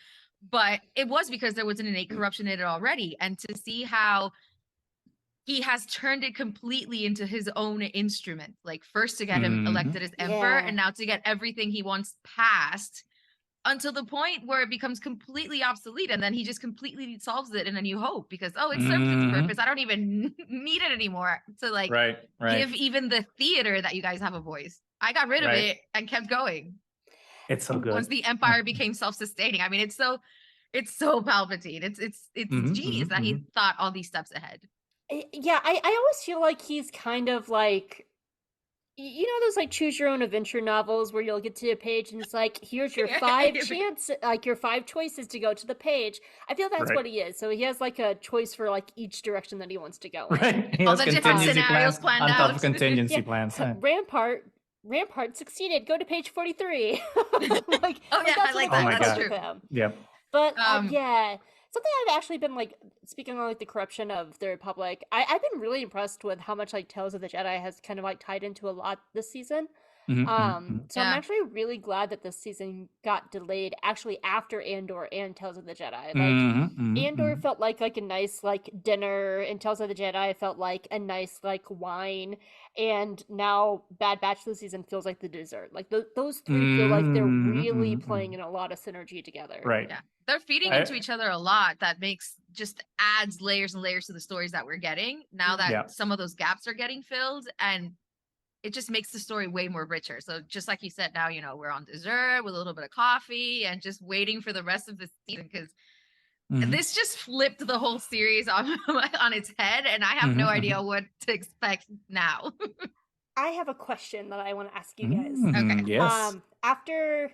But it was because there was an innate corruption in it already. And to see how he has turned it completely into his own instrument, like first to get him elected as emperor and now to get everything he wants passed until the point where it becomes completely obsolete. And then he just completely solves it in A New Hope because, it serves its purpose. I don't even need it anymore to give even the theater that you guys have a voice. I got rid of it and kept going. It's so good. Once the empire became self-sustaining. I mean, it's so Palpatine. It's genius that he thought all these steps ahead. Yeah, I always feel like he's kind of like, those like choose your own adventure novels where you'll get to a page and it's like, here's your 5 chances, like your 5 choices to go to the page. I feel that's what he is. So he has like a choice for like each direction that he wants to go. Right. All the different scenarios planned on out. top of contingency plans. Rampart succeeded. Go to page 43. Like, I like that. That's true. Yeah. But something I've actually been like, speaking on like the corruption of the Republic, I've been really impressed with how much like Tales of the Jedi has kind of like tied into a lot this season. So I'm actually really glad that this season got delayed actually after Andor and Tales of the Jedi. Like Andor felt like a nice like dinner, and Tales of the Jedi felt like a nice like wine, and now Bad Batch this season feels like the dessert. Like those three feel like they're really playing in a lot of synergy together. Right. Yeah. They're feeding into each other a lot. That makes just adds layers and layers to the stories that we're getting now that some of those gaps are getting filled, and it just makes the story way more richer. So just like you said, now, you know, we're on dessert with a little bit of coffee and just waiting for the rest of the season, because this just flipped the whole series on its head, and I have no idea what to expect now. I have a question that I want to ask you guys. Okay. Yes. After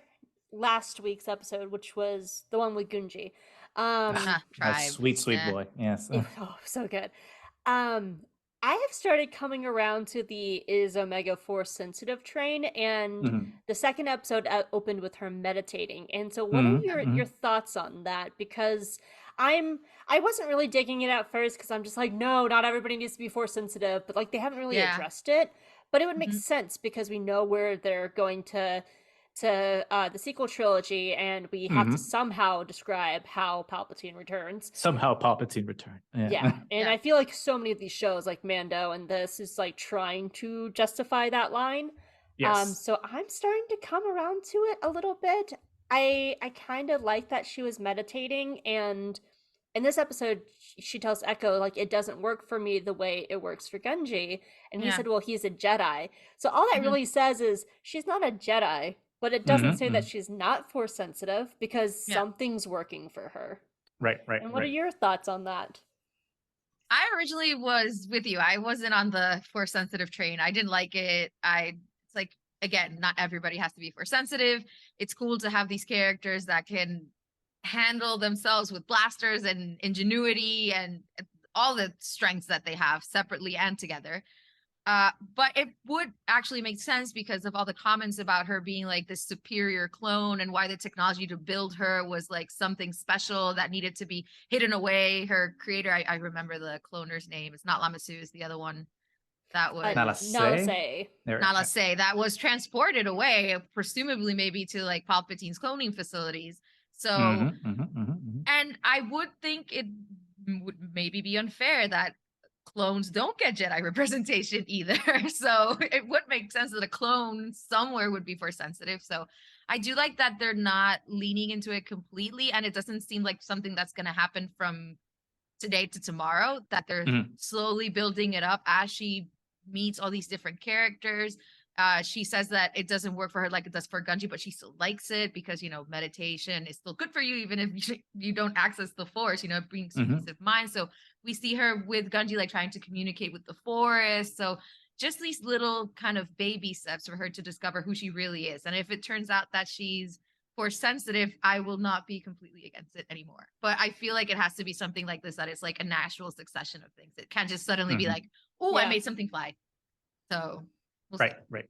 last week's episode, which was the one with Gunji, That sweet boy. Yes. Oh, so good. I have started coming around to the is Omega Force sensitive train, and the second episode opened with her meditating. And so, what are your thoughts on that? Because I wasn't really digging it at first, because I'm just like, no, not everybody needs to be Force sensitive, but like they haven't really addressed it. But it would make sense because we know where they're going to the sequel trilogy, and we have to somehow describe how Palpatine returns. Yeah. And I feel like so many of these shows, like Mando and this, is like trying to justify that line. Yes. So I'm starting to come around to it a little bit. I kind of like that she was meditating, and in this episode she tells Echo, like, it doesn't work for me the way it works for Gunji, and he said, well, he's a Jedi. So all that really says is she's not a Jedi. But it doesn't say that she's not Force sensitive, because something's working for her. Right. And what are your thoughts on that? I originally was with you. I wasn't on the Force sensitive train. I didn't like it. It's like, again, not everybody has to be Force sensitive. It's cool to have these characters that can handle themselves with blasters and ingenuity and all the strengths that they have separately and together. But it would actually make sense because of all the comments about her being like this superior clone, and why the technology to build her was like something special that needed to be hidden away. Her creator, I remember the cloner's name. It's not Lamassu, it's the other one. That was Nala-Se. That was transported away, presumably maybe to like Palpatine's cloning facilities. So, and I would think it would maybe be unfair that clones don't get Jedi representation either. So it would make sense that a clone somewhere would be Force sensitive. So I do like that they're not leaning into it completely, and it doesn't seem like something that's going to happen from today to tomorrow, that they're slowly building it up as she meets all these different characters. She says that it doesn't work for her like it does for Gunji, but she still likes it because, you know, meditation is still good for you, even if you don't access the Force, you know, it brings peace of mind. So we see her with Gunji, like trying to communicate with the Force. So just these little kind of baby steps for her to discover who she really is. And if it turns out that she's Force sensitive, I will not be completely against it anymore. But I feel like it has to be something like this, that it's like a natural succession of things. It can't just suddenly be like, oh, I made something fly. So we'll see. Right.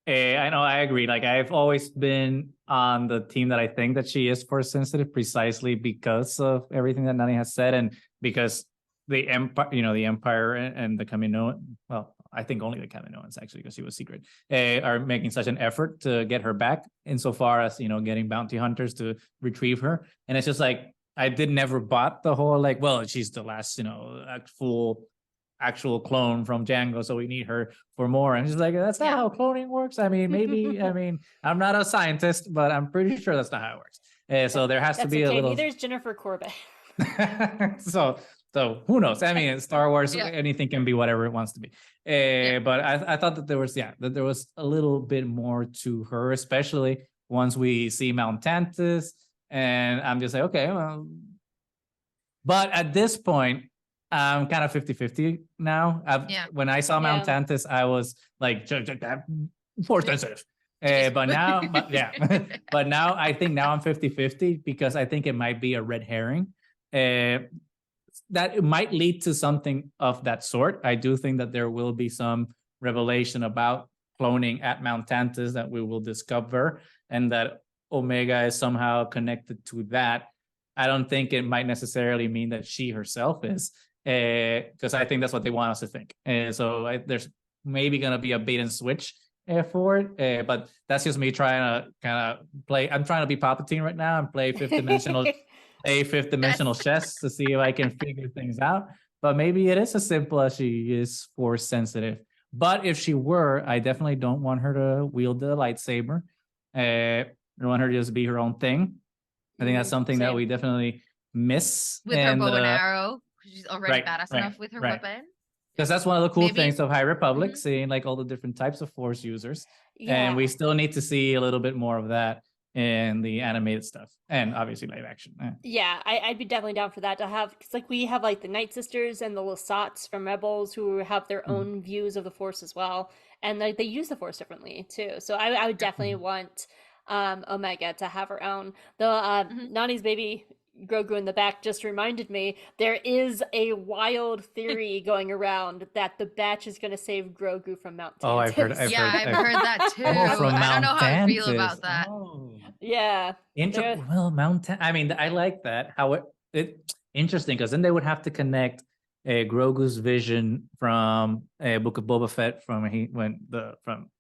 I know, I agree. Like, I've always been on the team that I think that she is Force sensitive, precisely because of everything that Nani has said, and because the Empire, you know, the Empire and the Kaminoan, well, I think only the Kaminoans, actually, because she was secret, are making such an effort to get her back, insofar as, you know, getting bounty hunters to retrieve her. And it's just like, I never bought the whole, like, well, she's the last, you know, actual clone from Django, so we need her for more. And she's like, that's not how cloning works. I mean, maybe, I mean, I'm not a scientist, but I'm pretty sure that's not how it works. So there has to be a little. Neither is Jennifer Corbett. So who knows? I mean, Star Wars, anything can be whatever it wants to be. But I thought that there was a little bit more to her, especially once we see Mount Tantus, and I'm just like, okay, well. But at this point, I'm kind of 50-50 now. When I saw Mount Tantus, I was like, Force sensitive. But now, but now I think now I'm 50-50, because I think it might be a red herring. That it might lead to something of that sort. I do think that there will be some revelation about cloning at Mount Tantus that we will discover, and that Omega is somehow connected to that. I don't think it might necessarily mean that she herself is, because I think that's what they want us to think. There's maybe going to be a bait and switch for it, but that's just me trying to kind of play. I'm trying to be Palpatine right now and play fifth dimensional chess to see if I can figure things out. But maybe it is as simple as she is Force sensitive. But if she were, I definitely don't want her to wield the lightsaber. I don't want her to just be her own thing. I think that's something that we definitely miss with her bow and arrow. She's already badass enough with her weapon. Because that's one of the cool things of High Republic, Mhm. seeing like all the different types of Force users. Yeah. And we still need to see a little bit more of that in the animated stuff and obviously live action. Yeah, I'd be definitely down for that to have, because like we have like the Night Sisters and the Lasats from Rebels who have their own views of the Force as well, and they use the Force differently too. So I would definitely want Omega to have her own. Though Nani's baby Grogu in the back just reminded me there is a wild theory going around that the Batch is going to save Grogu from Mount Tantus. Oh, I've heard I've heard that too. from I don't know how I feel Tantus. about that. Yeah. Well, I mean, I like that. How it interesting, because then they would have to connect Grogu's vision from Book of Boba Fett from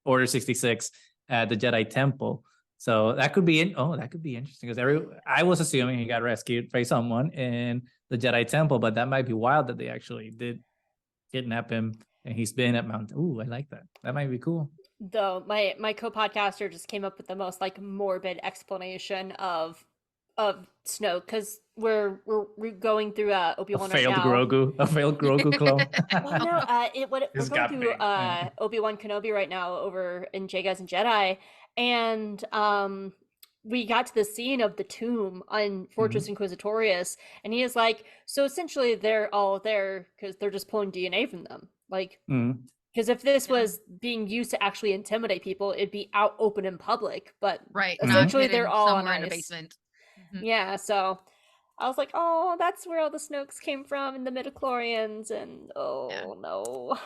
Order 66 at the Jedi Temple. So that could be that could be interesting, because I was assuming he got rescued by someone in the Jedi Temple, but that might be wild that they actually did kidnap him and he's been at Mount. Ooh, I like that. That might be cool. Though my co-podcaster just came up with the most like morbid explanation of Snoke, because we're going through Obi-Wan right now. A failed Grogu clone. Well, no, we're going through Obi-Wan Kenobi right now over in Guys and Jedi, and we got to the scene of the tomb on Fortress Inquisitorius, and he is like, so essentially they're all there because they're just pulling DNA from them, like. Because if this was being used to actually intimidate people, it'd be out open in public. But essentially, they're all somewhere in the basement. Yeah, so I was like, oh, that's where all the Snokes came from, and the midichlorians, and no.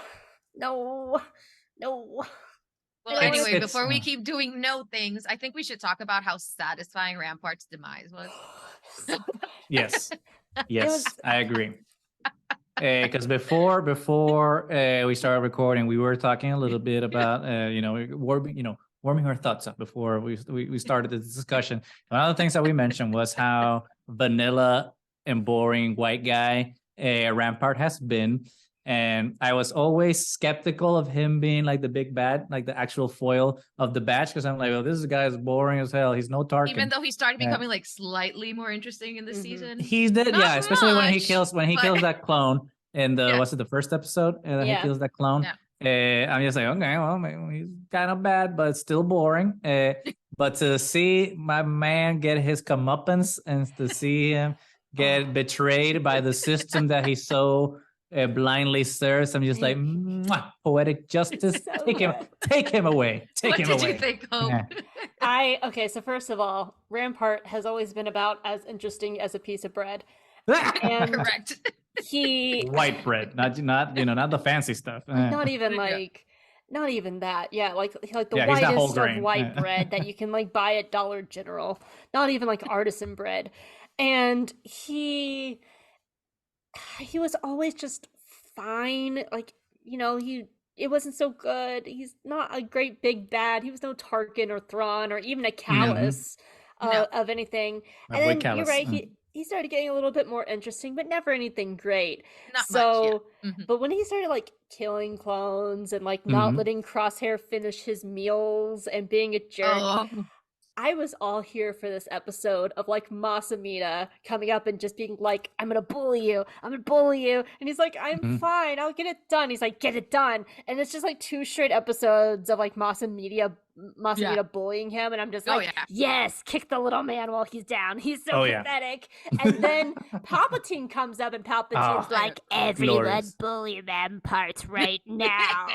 Well, anyway, before we keep doing no things, I think we should talk about how satisfying Rampart's demise was. Yes, I agree. Because before we started recording, we were talking a little bit about warming our thoughts up before we started this discussion. One of the things that we mentioned was how vanilla and boring white guy Rampart has been, and I was always skeptical of him being like the big bad, like the actual foil of the Batch, because I'm like, oh, this guy is boring as hell. He's no Tarkin. Even though he started becoming like slightly more interesting in this season. He did, Not especially much, when he kills that clone in the was it the first episode? He kills that clone. I'm just like, okay, well, maybe he's kind of bad, but still boring. But to see my man get his comeuppance and to see him get betrayed by the system that he so blindly serves, I'm just like, poetic justice. So take him away. What did you think, Hope? Okay, so first of all, Rampart has always been about as interesting as a piece of bread. And correct. White bread, not the fancy stuff. Not even that. Yeah, like the whitest of white bread that you can like buy at Dollar General. Not even like artisan bread. And he was always just fine. Like, it wasn't so good. He's not a great big bad. He was no Tarkin or Thrawn or even a Callus of anything. And then Callus. You're right. He started getting a little bit more interesting, but never anything great. Not much, yeah. But when he started like killing clones and like not letting Crosshair finish his meals and being a jerk, I was all here for this episode of like Mas Amedda coming up and just being like, I'm gonna bully you. And he's like, I'm fine, I'll get it done. He's like, get it done. And it's just like 2 straight episodes of like Mas Amedda bullying him, and I'm just like, yes, kick the little man while he's down. He's so pathetic. And then Palpatine comes up, and Palpatine's like, everyone bully Rampart right now.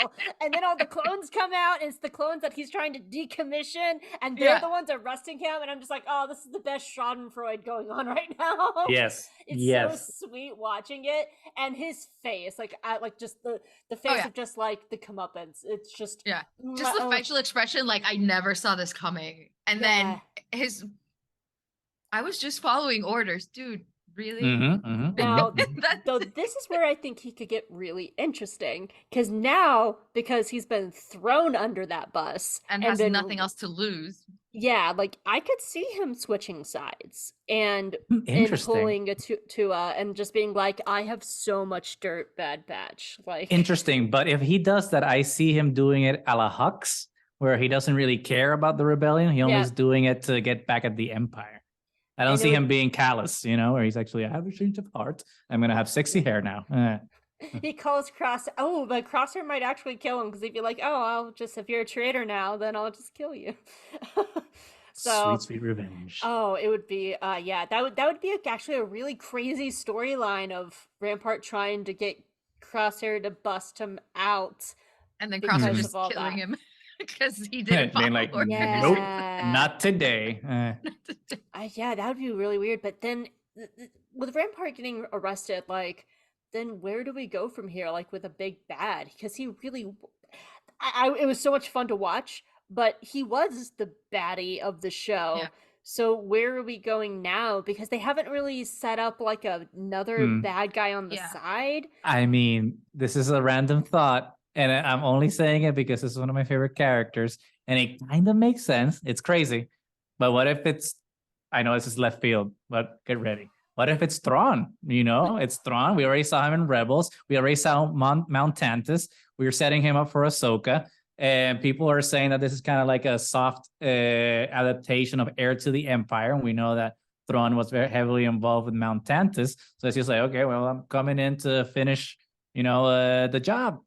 And then all the clones come out, and it's the clones that he's trying to decommission, and they're the ones arresting him, and I'm just like, oh, this is the best Schadenfreude going on right now. Yes. It's so sweet watching it, and his face, like just the face of just like the comeuppance. It's just just the facial expression, like I never saw this coming. And then I was just following orders, dude. Really? Now, though, this is where I think he could get really interesting, because he's been thrown under that bus and has nothing else to lose. Yeah, like I could see him switching sides and pulling and just being like, I have so much dirt, Bad Batch. Like, interesting, but if he does that, I see him doing it a la Hux, where he doesn't really care about the rebellion. He only is doing it to get back at the Empire. I don't And see him being callous, you know, where he's actually, I have a change of heart. I'm gonna have sexy hair now. He calls Cross. Oh, but Crosshair might actually kill him because he'd be like, "Oh, if you're a traitor now, then I'll just kill you." So, Sweet, sweet revenge. oh, it would be, yeah, that would be actually a really crazy storyline of Rampart trying to get Crosshair to bust him out, And then because Crosshair of just all killing that. him because he didn't Being follow like, orders. nope, Yeah. not today. Yeah, that would be really weird. But then, with Rampart getting arrested, like, then where do we go from here? Like with a big bad, because he really, it was so much fun to watch. But he was the baddie of the show. Yeah. So where are we going now? Because they haven't really set up like another bad guy on the side. I mean, this is a random thought, and I'm only saying it because it's one of my favorite characters, and it kind of makes sense. It's crazy. But what if it's, I know this is left field, but get ready. What if it's Thrawn? You know, it's Thrawn. We already saw him in Rebels. We already saw Mount Tantus. We were setting him up for Ahsoka. And people are saying that this is kind of like a soft adaptation of Heir to the Empire. And we know that Thrawn was very heavily involved with Mount Tantus. So it's just like, okay, well, I'm coming in to finish, you know, the job.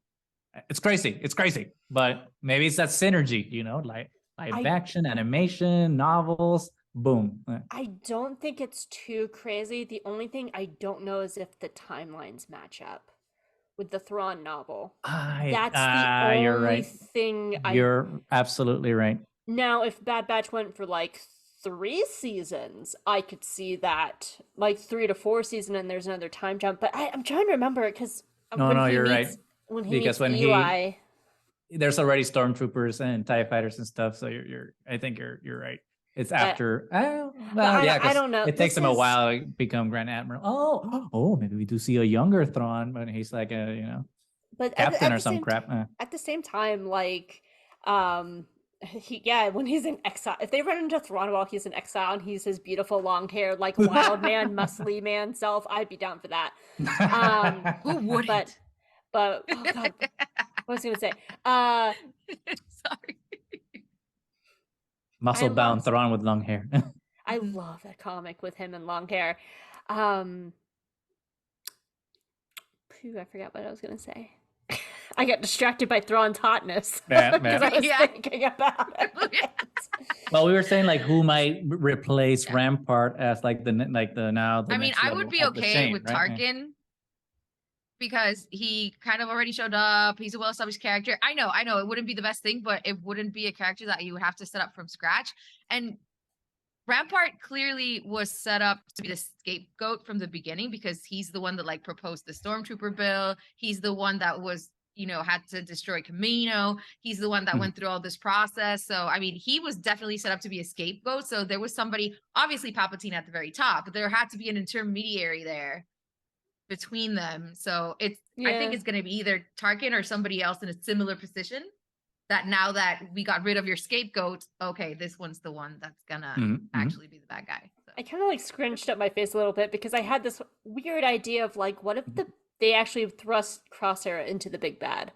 It's crazy. It's crazy. But maybe it's that synergy, you know, like live action, animation, novels, boom. I don't think it's too crazy. The only thing I don't know is if the timelines match up with the Thrawn novel. That's the only you're right. thing. You're absolutely right. Now, if Bad Batch went for like 3 seasons, I could see that, like 3 to 4 seasons, and there's another time jump. But I'm trying to remember it because you're right. When he because meets when Eli, there's already stormtroopers and TIE fighters and stuff. So I think you're right. It's after. I don't know. It takes him a while to become Grand Admiral. Oh, maybe we do see a younger Thrawn, but he's like a, you know, but captain or some crap. At the same time, like, when he's in exile, if they run into Thrawn while he's in exile and he's his beautiful long hair, like wild man, muscly man self, I'd be down for that. Who wouldn't? But oh god, what was I gonna say? Sorry. Muscle bound Thrawn with long hair. I love that comic with him and long hair. I forgot what I was gonna say. I got distracted by Thrawn's hotness because I was thinking about it. Well, we were saying like who might replace Rampart as like the now. I mean, I would be okay with Tarkin. Because he kind of already showed up. He's a well-established character. I know. It wouldn't be the best thing, but it wouldn't be a character that you would have to set up from scratch. And Rampart clearly was set up to be the scapegoat from the beginning because he's the one that like proposed the Stormtrooper bill. He's the one that was, you know, had to destroy Camino. He's the one that went through all this process. So, I mean, he was definitely set up to be a scapegoat. So there was somebody, obviously Palpatine at the very top, but there had to be an intermediary there between them. So I think it's going to be either Tarkin or somebody else in a similar position that now that we got rid of your scapegoat, okay, this one's the one that's going to actually be the bad guy. So. I kind of like scrunched up my face a little bit because I had this weird idea of like, what if they actually thrust Crosshair into the big bad?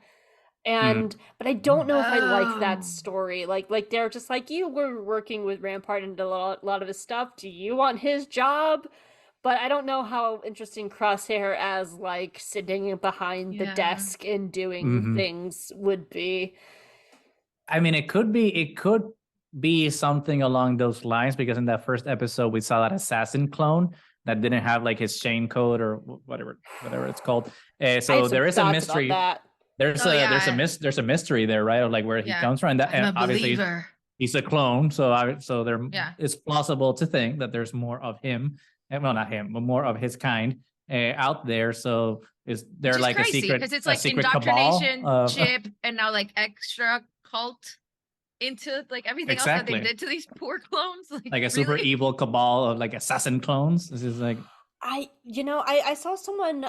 And but I don't know if I like that story. Like they're just like, you were working with Rampart and a lot of his stuff. Do you want his job? But I don't know how interesting Crosshair as like sitting behind the desk and doing things would be. I mean, it could be something along those lines because in that first episode we saw that assassin clone that didn't have like his chain code or whatever it's called. So there is a mystery. There's a mystery there, right? Of like where he comes from, and obviously he's a clone. So it's plausible to think that there's more of him. Well, not him, but more of his kind out there. So is there like crazy, a secret? Because it's like secret indoctrination chip, and now like extra cult into like everything else that they did to these poor clones. Like a super evil cabal of like assassin clones. This is like I saw someone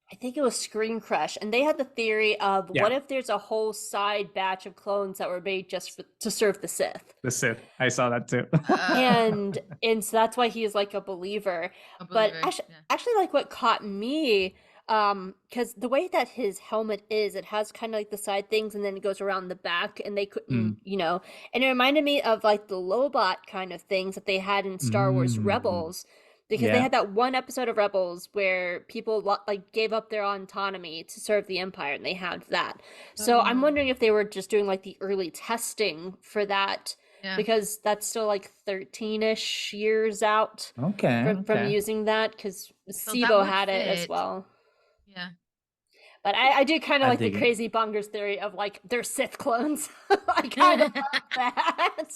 I think it was Screen Crush, and they had the theory of what if there's a whole side batch of clones that were made just to serve the Sith. The Sith, I saw that too. and so that's why he is like a believer. But actually, like what caught me Because the way that his helmet is, it has kind of like the side things and then it goes around the back, and they couldn't, and it reminded me of like the Lobot kind of things that they had in Star Wars Rebels, because they had that one episode of Rebels where people like gave up their autonomy to serve the Empire, and they had that. So I'm wondering if they were just doing like the early testing for that. Yeah. Because that's still like 13-ish years out from using that, because SIBO had it as well. Yeah. But I do kind of like the crazy bongers theory of like they're Sith clones. I kind of love that.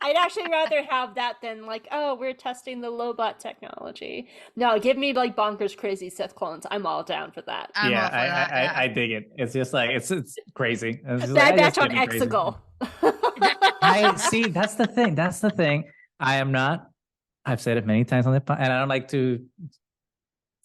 I'd actually rather have that than like, oh, we're testing the Lobot technology. No, give me like bonkers crazy Sith clones. I'm all down for that. I dig it. It's just like it's crazy. It's Bad Batch on Exegol. I see. That's the thing. That's the thing. I am not. I've said it many times on the podcast, and I don't like to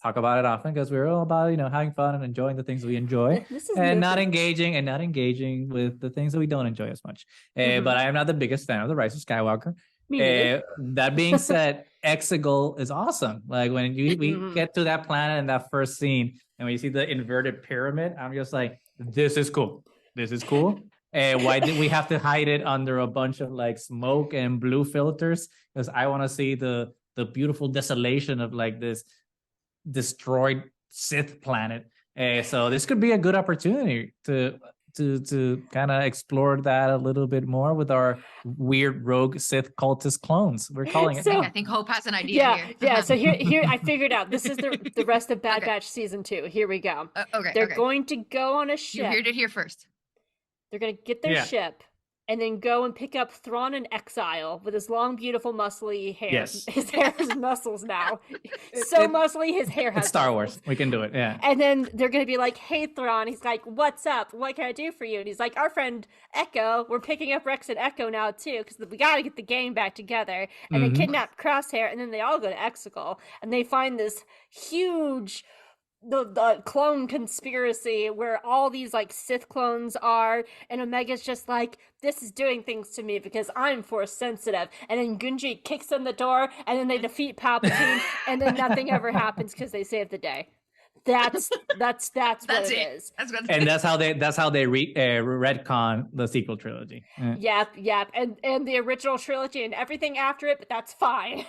talk about it often because we're all about having fun and enjoying the things we enjoy, and not engaging with the things that we don't enjoy as much. But I am not the biggest fan of the Rise of Skywalker. That being said, Exegol is awesome. Like when we get to that planet in that first scene, and when you see the inverted pyramid, I'm just like, this is cool. This is cool. Why did we have to hide it under a bunch of like smoke and blue filters? Because I want to see the beautiful desolation of like this destroyed Sith planet. So this could be a good opportunity to kind of explore that a little bit more with our weird rogue Sith cultist clones. We're calling it. I think Hope has an idea here. Yeah. So here I figured out. This is the rest of Bad Batch season 2. Here we go. They're going to go on a ship. You heard it here first. They're going to get their ship and then go and pick up Thrawn in exile with his long, beautiful, muscly hair. Yes. His hair has muscles now. Muscly, his hair has Star muscles. Wars. We can do it, yeah. And then they're going to be like, hey, Thrawn. He's like, what's up? What can I do for you? And he's like, our friend Echo, we're picking up Rex and Echo now, too, because we got to get the gang back together. And they kidnap Crosshair, and then they all go to Exegol. And they find this huge the clone conspiracy where all these like Sith clones are, and Omega's just like, this is doing things to me because I'm Force sensitive, and then Gunji kicks in the door, and then they defeat Palpatine, and then nothing ever happens because they save the day. That's what it is. And that's how they retcon the sequel trilogy. Yep. And the original trilogy and everything after it, but that's fine.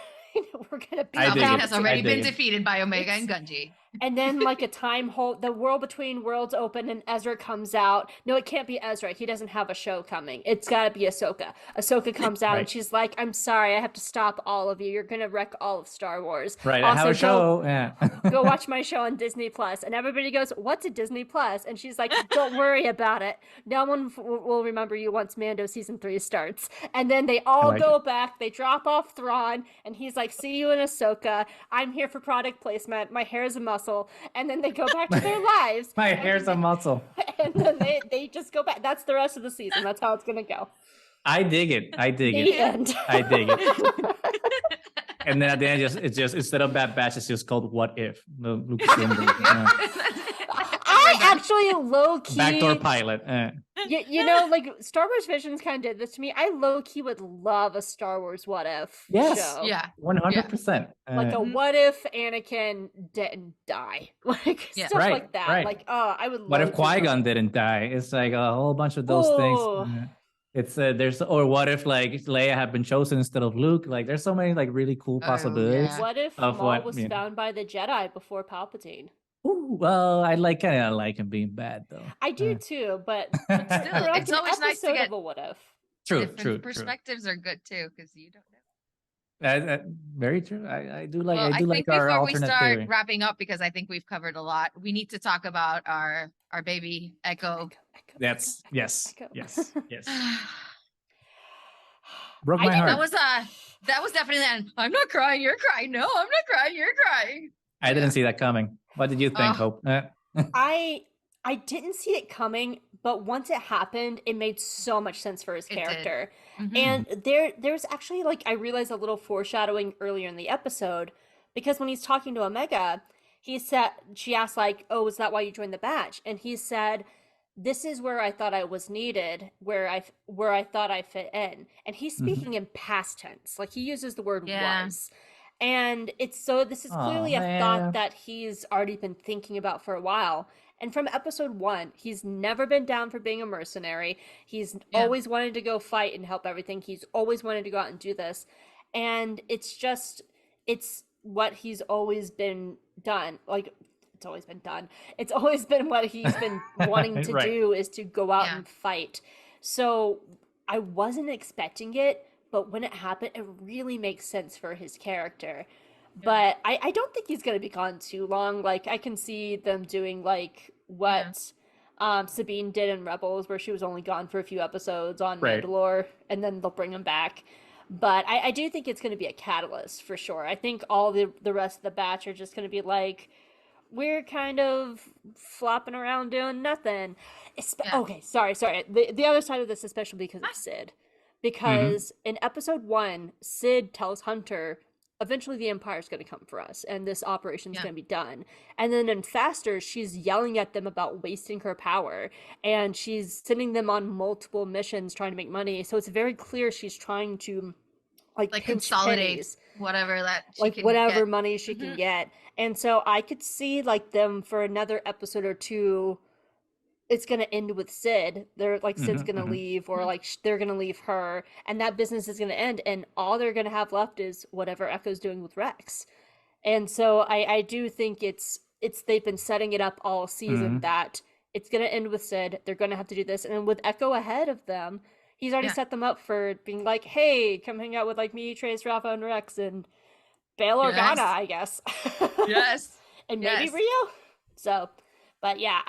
We're gonna be. Palpatine has already been defeated by Omega and Gunji. And then like a time hold, the world between worlds open, and Ezra comes out. No, it can't be Ezra. He doesn't have a show coming. It's got to be Ahsoka. Ahsoka comes out and she's like, "I'm sorry, I have to stop all of you. You're gonna wreck all of Star Wars." Right. Also, I have a show. Go watch my show on Disney Plus. And everybody goes, "What's a Disney Plus?" And she's like, "Don't worry about it. No one will remember you once Mando season 3 starts." And then they all go back. They drop off Thrawn, and he's like, "See you in Ahsoka. I'm here for product placement. My hair is a muscle." And then they go back to their lives. My hair's a muscle. And then they just go back. That's the rest of the season. That's how it's gonna go. I dig it. End. I dig it. And then at the end, it's just instead of Bad Batch, it's just called What If. The I actually low-key backdoor pilot. You know, like Star Wars Visions kind of did this to me. I low-key would love a Star Wars What If show. Yeah. 100%. Like a What If Anakin didn't die. Like stuff like that. Right. Like, I would love What if Qui-Gon didn't die? It's like a whole bunch of those things. It's there's or what if like Leia had been chosen instead of Luke? Like there's so many like really cool possibilities. What if Maul was found by the Jedi before Palpatine? Ooh, well, I kind of like him being bad though. I do too, but still, it's always nice to get a what if. True. Perspectives are good too because you don't know. Very true. I do like. Well, I do like our alternate before we start theory. wrapping up, because I think we've covered a lot, we need to talk about our baby Echo. Yes. Broke my heart. That was definitely an I'm not crying, you're crying. No, I'm not crying, you're crying. I didn't see that coming. What did you think, Hope? I didn't see it coming, but once it happened, it made so much sense for his character. And there's actually like I realized a little foreshadowing earlier in the episode, because when he's talking to Omega, she asked like, "Oh, is that why you joined the Batch?" And he said, "This is where I thought I was needed, where I thought I fit in." And he's speaking in past tense. Like he uses the word was. And this is clearly a thought that he's already been thinking about for a while. And from episode 1, he's never been down for being a mercenary. He's always wanted to go fight and help everything. He's always wanted to go out and do this. And it's what he's always been done. Like, it's always been done. It's always been what he's been wanting to do, is to go out and fight. So I wasn't expecting it, but when it happened, it really makes sense for his character. But I don't think he's going to be gone too long. Like, I can see them doing, like, what Sabine did in Rebels, where she was only gone for a few episodes on Mandalore, and then they'll bring him back. But I do think it's going to be a catalyst, for sure. I think all the rest of the batch are just going to be like, we're kind of flopping around doing nothing. Okay, sorry. The other side of this, especially because of Sid. Because in episode 1, Sid tells Hunter, eventually the Empire's going to come for us, and this operation's going to be done. And then in Faster, she's yelling at them about wasting her power, and she's sending them on multiple missions trying to make money. So it's very clear she's trying to like consolidate pennies, whatever that she like can whatever get. money she can get. And so I could see like them for another episode or two, it's going to end with Sid. They're like, Sid's going to leave, or like they're going to leave her, and that business is going to end, and all they're going to have left is whatever Echo's doing with Rex. And so I do think it's they've been setting it up all season that it's going to end with Sid. They're going to have to do this, and with Echo ahead of them, he's already set them up for being like, hey, come hang out with like me, Trace, Rafa, and Rex, and Bail Organa, I guess. And maybe Rio. So, but yeah,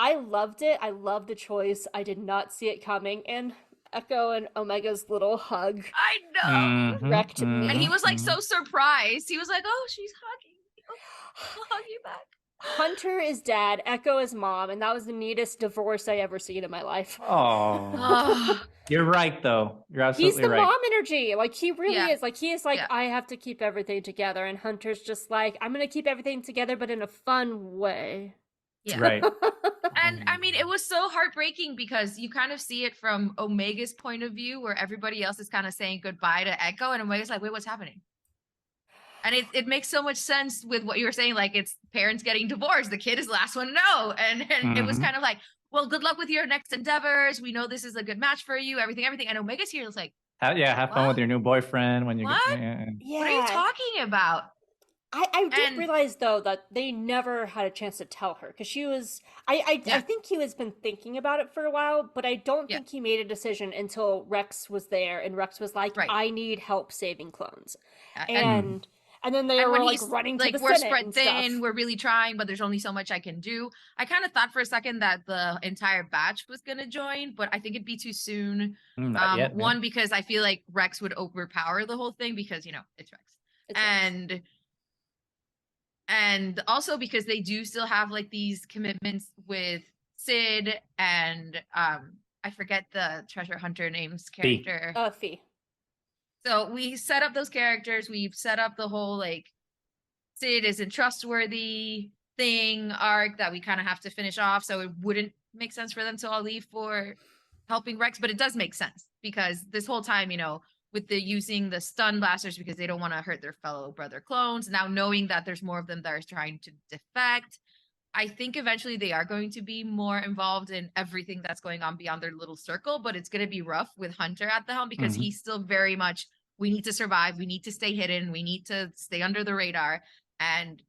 I loved it. I loved the choice. I did not see it coming. And Echo and Omega's little hug. I know. Wrecked me. And he was like so surprised. He was like, oh, she's hugging you. I'll hug you back. Hunter is dad, Echo is mom, and that was the neatest divorce I ever seen in my life. Oh, you're right though. You're absolutely right. He's the mom energy. Like, he really is. Like, he is like, I have to keep everything together. And Hunter's just like, I'm going to keep everything together, but in a fun way. Yeah. Right. And I mean, it was so heartbreaking because you kind of see it from Omega's point of view, where everybody else is kind of saying goodbye to Echo, and Omega's like, wait, what's happening? And it makes so much sense with what you were saying. Like, it's parents getting divorced. The kid is the last one to know. And it was kind of like, well, good luck with your next endeavors. We know this is a good match for you, everything. And Omega's here. It's like, have fun with your new boyfriend when you what? What are you talking about? I did realize, though, that they never had a chance to tell her, because she was, I think he has been thinking about it for a while, but I don't think he made a decision until Rex was there, and Rex was like, I need help saving clones. And then they were like running to the we're Senate spread and thin, stuff. We're really trying, but there's only so much I can do. I kind of thought for a second that the entire batch was going to join, but I think it'd be too soon. Not yet, one, because I feel like Rex would overpower the whole thing, because, you know, it's Rex. And also because they do still have like these commitments with Sid and I forget the treasure hunter name's character. Fee. So we set up those characters. We've set up the whole like Sid isn't trustworthy thing arc that we kind of have to finish off. So it wouldn't make sense for them to all leave for helping Rex, but it does make sense because this whole time, you know, with the using the stun blasters because they don't want to hurt their fellow brother clones. Now knowing that there's more of them that are trying to defect, I think eventually they are going to be more involved in everything that's going on beyond their little circle, but it's going to be rough with Hunter at the helm because he's still very much, we need to survive. We need to stay hidden. We need to stay under the radar. And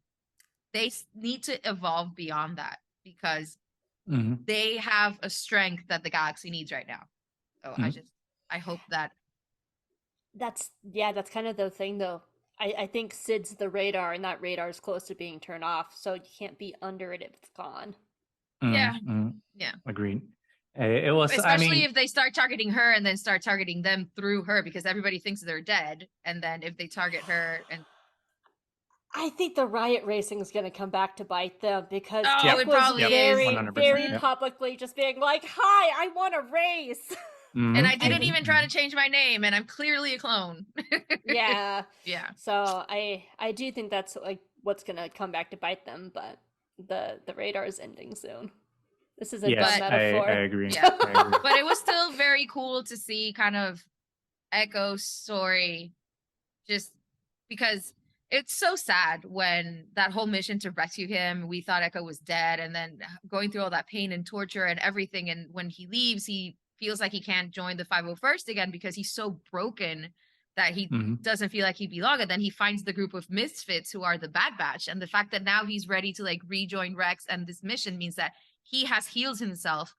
they need to evolve beyond that because they have a strength that the galaxy needs right now. So I hope that. That's kind of the thing though. I think Sid's the radar, and that radar is close to being turned off, so you can't be under it if it's gone. Yeah. Agreed. It was, especially if they start targeting her and then start targeting them through her, because everybody thinks they're dead, and then if they target her, and I think the riot racing is going to come back to bite them because it probably is very publicly just being like, "Hi, I want a race." And I didn't even try to change my name, and I'm clearly a clone. Yeah. So I do think that's like what's gonna come back to bite them, but the radar is ending soon. This is a dumb metaphor. I agree. Yeah. I agree. But it was still very cool to see kind of Echo's story just because it's so sad when that whole mission to rescue him, we thought Echo was dead, and then going through all that pain and torture and everything. And when he leaves, he feels like he can't join the 501st again because he's so broken that he doesn't feel like he belongs. And then he finds the group of misfits who are the Bad Batch. And the fact that now he's ready to like rejoin Rex and this mission means that he has healed himself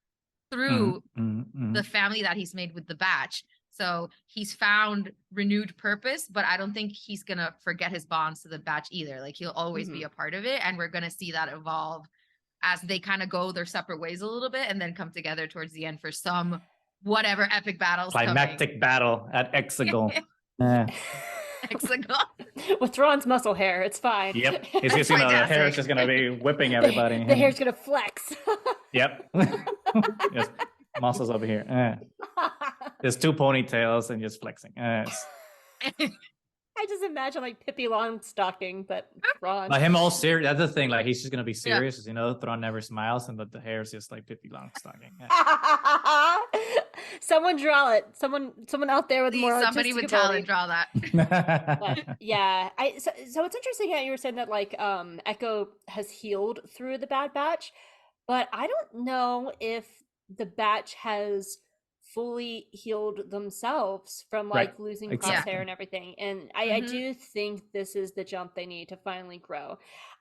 through the family that he's made with the Batch. So he's found renewed purpose, but I don't think he's going to forget his bonds to the Batch either. Like he'll always be a part of it. And we're going to see that evolve as they kind of go their separate ways a little bit and then come together towards the end for some whatever epic battles. Climactic battle at Exegol. Exegol. With Thrawn's muscle hair, it's fine. Yep. It's just, the hair is just going to be whipping everybody. The hair's going to flex. Yep. Yes. Muscles over here. There's 2 ponytails and just flexing. I just imagine like Pippi Longstocking, but Thrawn. Like him all serious. That's the thing. Like he's just gonna be serious. You know, Thrawn never smiles, and the hair is just like Pippi Longstocking. Someone draw it. Someone out there with more. Somebody with talent draw that. But, yeah. So it's interesting how you were saying that like Echo has healed through the Bad Batch, but I don't know if the Batch has fully healed themselves from like losing Crosshair and everything. And I do think this is the jump they need to finally grow.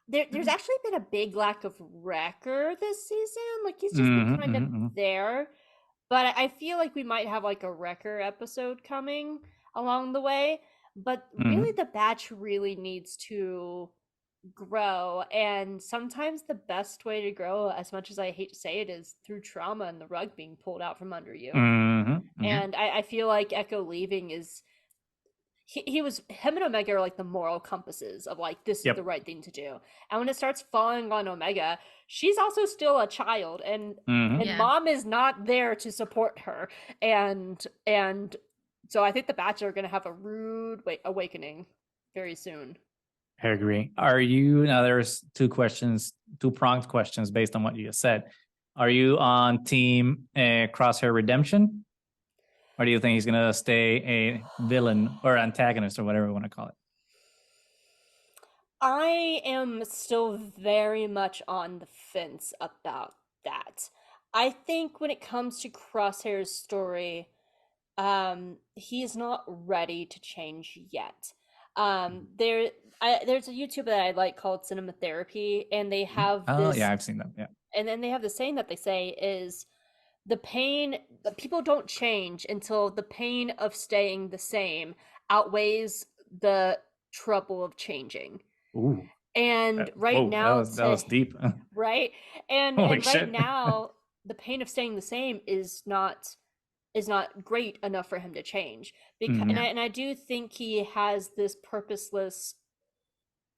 There's actually been a big lack of Wrecker this season. Like he's just been kind of there. But I feel like we might have like a Wrecker episode coming along the way. But really the Batch really needs to grow, and sometimes the best way to grow, as much as I hate to say it, is through trauma and the rug being pulled out from under you. And I feel like Echo leaving is him and Omega are like the moral compasses of like this is the right thing to do. And when it starts falling on Omega, she's also still a child, and mom is not there to support her, and so I think the Batch are going to have a rude awakening very soon. I agree. Are you, now there's 2-pronged questions based on what you just said. Are you on team Crosshair Redemption? Or do you think he's going to stay a villain or antagonist or whatever you want to call it? I am still very much on the fence about that. I think when it comes to Crosshair's story, he is not ready to change yet. There's a YouTuber that I like called Cinema Therapy, and they have this, I've seen them. Yeah. And then they have the saying that they say is the pain, people don't change until the pain of staying the same outweighs the trouble of changing. Ooh. And now that was deep. Right? And right now the pain of staying the same is not great enough for him to change, because and I do think he has this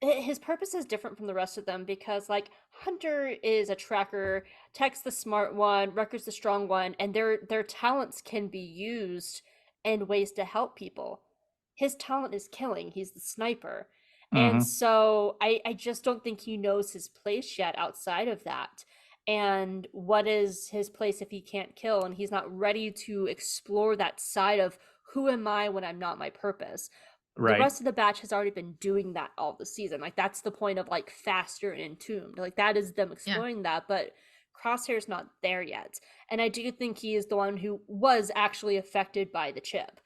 his purpose is different from the rest of them, because like Hunter is a tracker, Tech's the smart one, Wrecker's the strong one, and their talents can be used in ways to help people. His talent is killing. He's the sniper. And so I just don't think he knows his place yet outside of that. And what is his place if he can't kill? And he's not ready to explore that side of who am I when I'm not my purpose. The rest of the Batch has already been doing that all the season. Like that's the point of like Faster and Entombed. Like that is them exploring that, but Crosshair's not there yet. And I do think he is the one who was actually affected by the chip.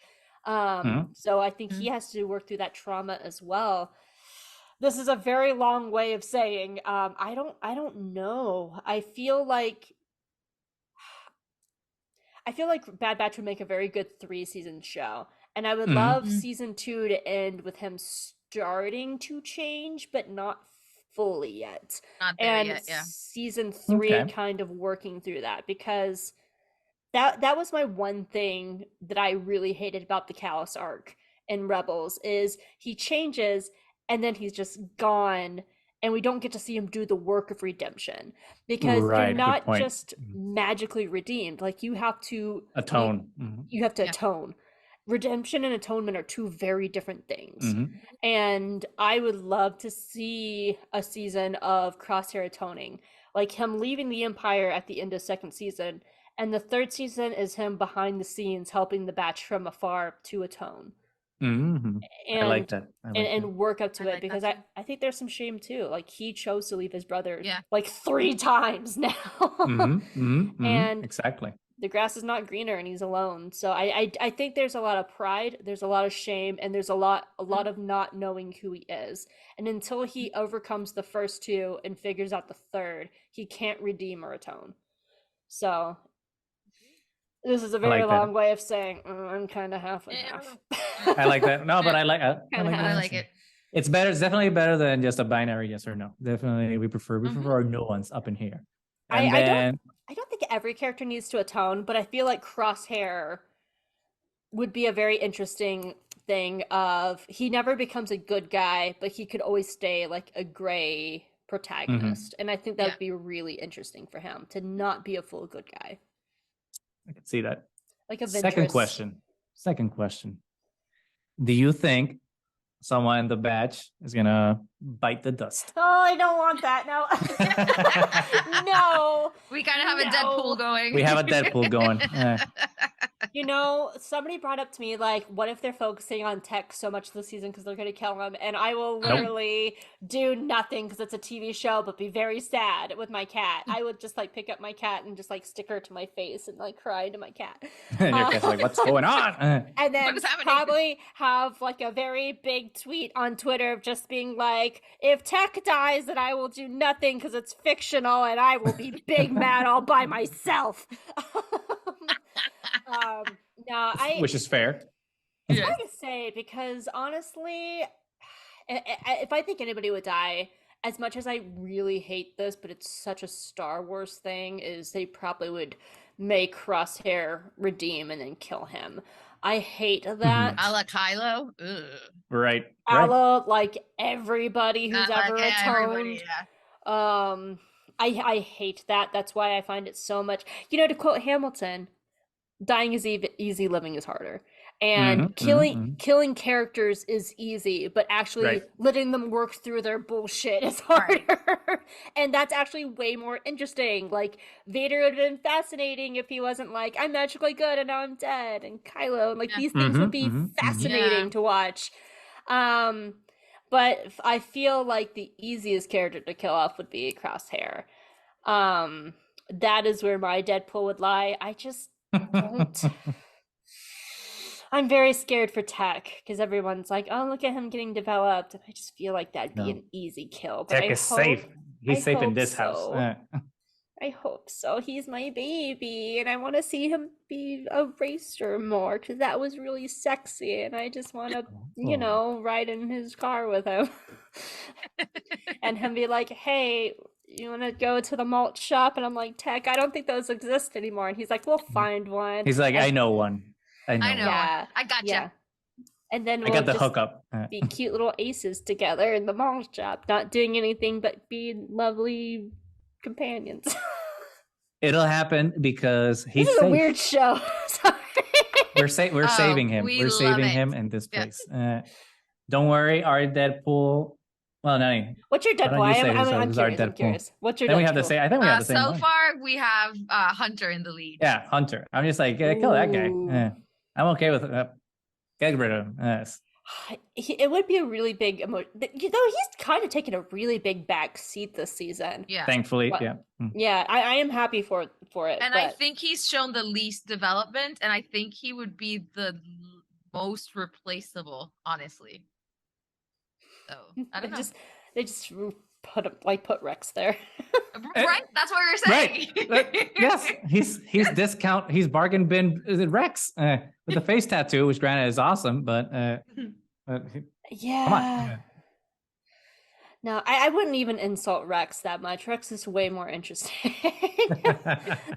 So I think he has to work through that trauma as well. This is a very long way of saying, I don't know. I feel like Bad Batch would make a very good 3-season show. And I would love season 2 to end with him starting to change, but not fully yet. Not there yet, yeah. Season 3 kind of working through that, because that was my one thing that I really hated about the Callus arc in Rebels, is he changes and then he's just gone, and we don't get to see him do the work of redemption, because you're not just magically redeemed. Like you have to atone. You have to atone. Redemption and atonement are 2 very different things. And I would love to see a season of Crosshair atoning, like him leaving the Empire at the end of 2nd season, and the 3rd season is him behind the scenes helping the Batch from afar to atone. and I like that. and work up to I it like because that I think there's some shame too. Like he chose to leave his brother Yeah. like 3 times now. And exactly. the grass is not greener and he's alone. So I think there's a lot of pride, there's a lot of shame, and there's a lot of not knowing who he is. And until he overcomes the first 2 and figures out the third, he can't redeem or atone. So this is a very long way of saying I'm kind of half and half. I like that. No, but I like it. It's better. It's definitely better than just a binary yes or no. Definitely, we prefer our nuance up in here. And I don't think every character needs to atone, but I feel like Crosshair would be a very interesting thing of he never becomes a good guy, but he could always stay like a gray protagonist. And I think that would be really interesting for him to not be a full good guy. I can see that. Like a Second question. Do you think someone in the batch is gonna bite the dust? Oh, I don't want that. No. No. We kind of have a Deadpool going. We have a Deadpool going. You know, somebody brought up to me, like, what if they're focusing on Tech so much this season because they're going to kill him? And I will literally do nothing because it's a TV show, but be very sad with my cat. I would just, like, pick up my cat and just, like, stick her to my face and, like, cry to my cat. And your cat's like, what's going on? And then probably have, like, a very big tweet on Twitter of just being like, if Tech dies, then I will do nothing because it's fictional and I will be big mad all by myself. Which is fair. It's hard to say because honestly, if I think anybody would die, as much as I really hate this, but it's such a Star Wars thing, is they probably would make Crosshair redeem and then kill him. I hate that. A la Kylo? Ugh. Right. A la, like, everybody who's ever atoned. I hate that. That's why I find it so much. You know, to quote Hamilton, dying is easy, living is harder. And killing characters is easy, but actually letting them work through their bullshit is harder. And that's actually way more interesting. Like, Vader would have been fascinating if he wasn't like, I'm magically good and now I'm dead. And Kylo, and like these things would be fascinating to watch. But I feel like the easiest character to kill off would be Crosshair. That is where my Deadpool would lie. I just don't. I'm very scared for Tech because everyone's like, "Oh, look at him getting developed," and I just feel like that'd be an easy kill. But Tech is safe. He's safe in this house. I hope so. He's my baby, and I want to see him be a racer more because that was really sexy, and I just want to, you know, ride in his car with him, and him be like, "Hey, you want to go to the malt shop?" And I'm like, "Tech, I don't think those exist anymore." And he's like, "We'll find one." He's like, "I know one. I know. Yeah, I got you." Yeah. And then I got the hookup. Be cute little aces together in the malt shop, not doing anything but being lovely companions. It'll happen because he's this is safe. A weird show. Sorry. We're saving him. We're saving him in this place. Don't worry, our Deadpool. Well, Nani. What's your Deadpool? I'm curious. What's your Deadpool? We have the same. I think we have the same. So far, we have Hunter in the lead. Yeah, Hunter. I'm just like, kill that guy. I'm okay with it. Get rid of him. Yes. It would be a really big emotion. You know, he's kind of taken a really big back seat this season. Yeah. Thankfully, Yeah, I am happy for it. And I think he's shown the least development, and I think he would be the most replaceable, honestly. So I don't know. They just put Rex there. Right? That's what we're saying. Right. Yes, he's discount. He's bargain bin Rex with the face tattoo, which granted is awesome, but yeah. Come on. No, I wouldn't even insult Rex that much. Rex is way more interesting.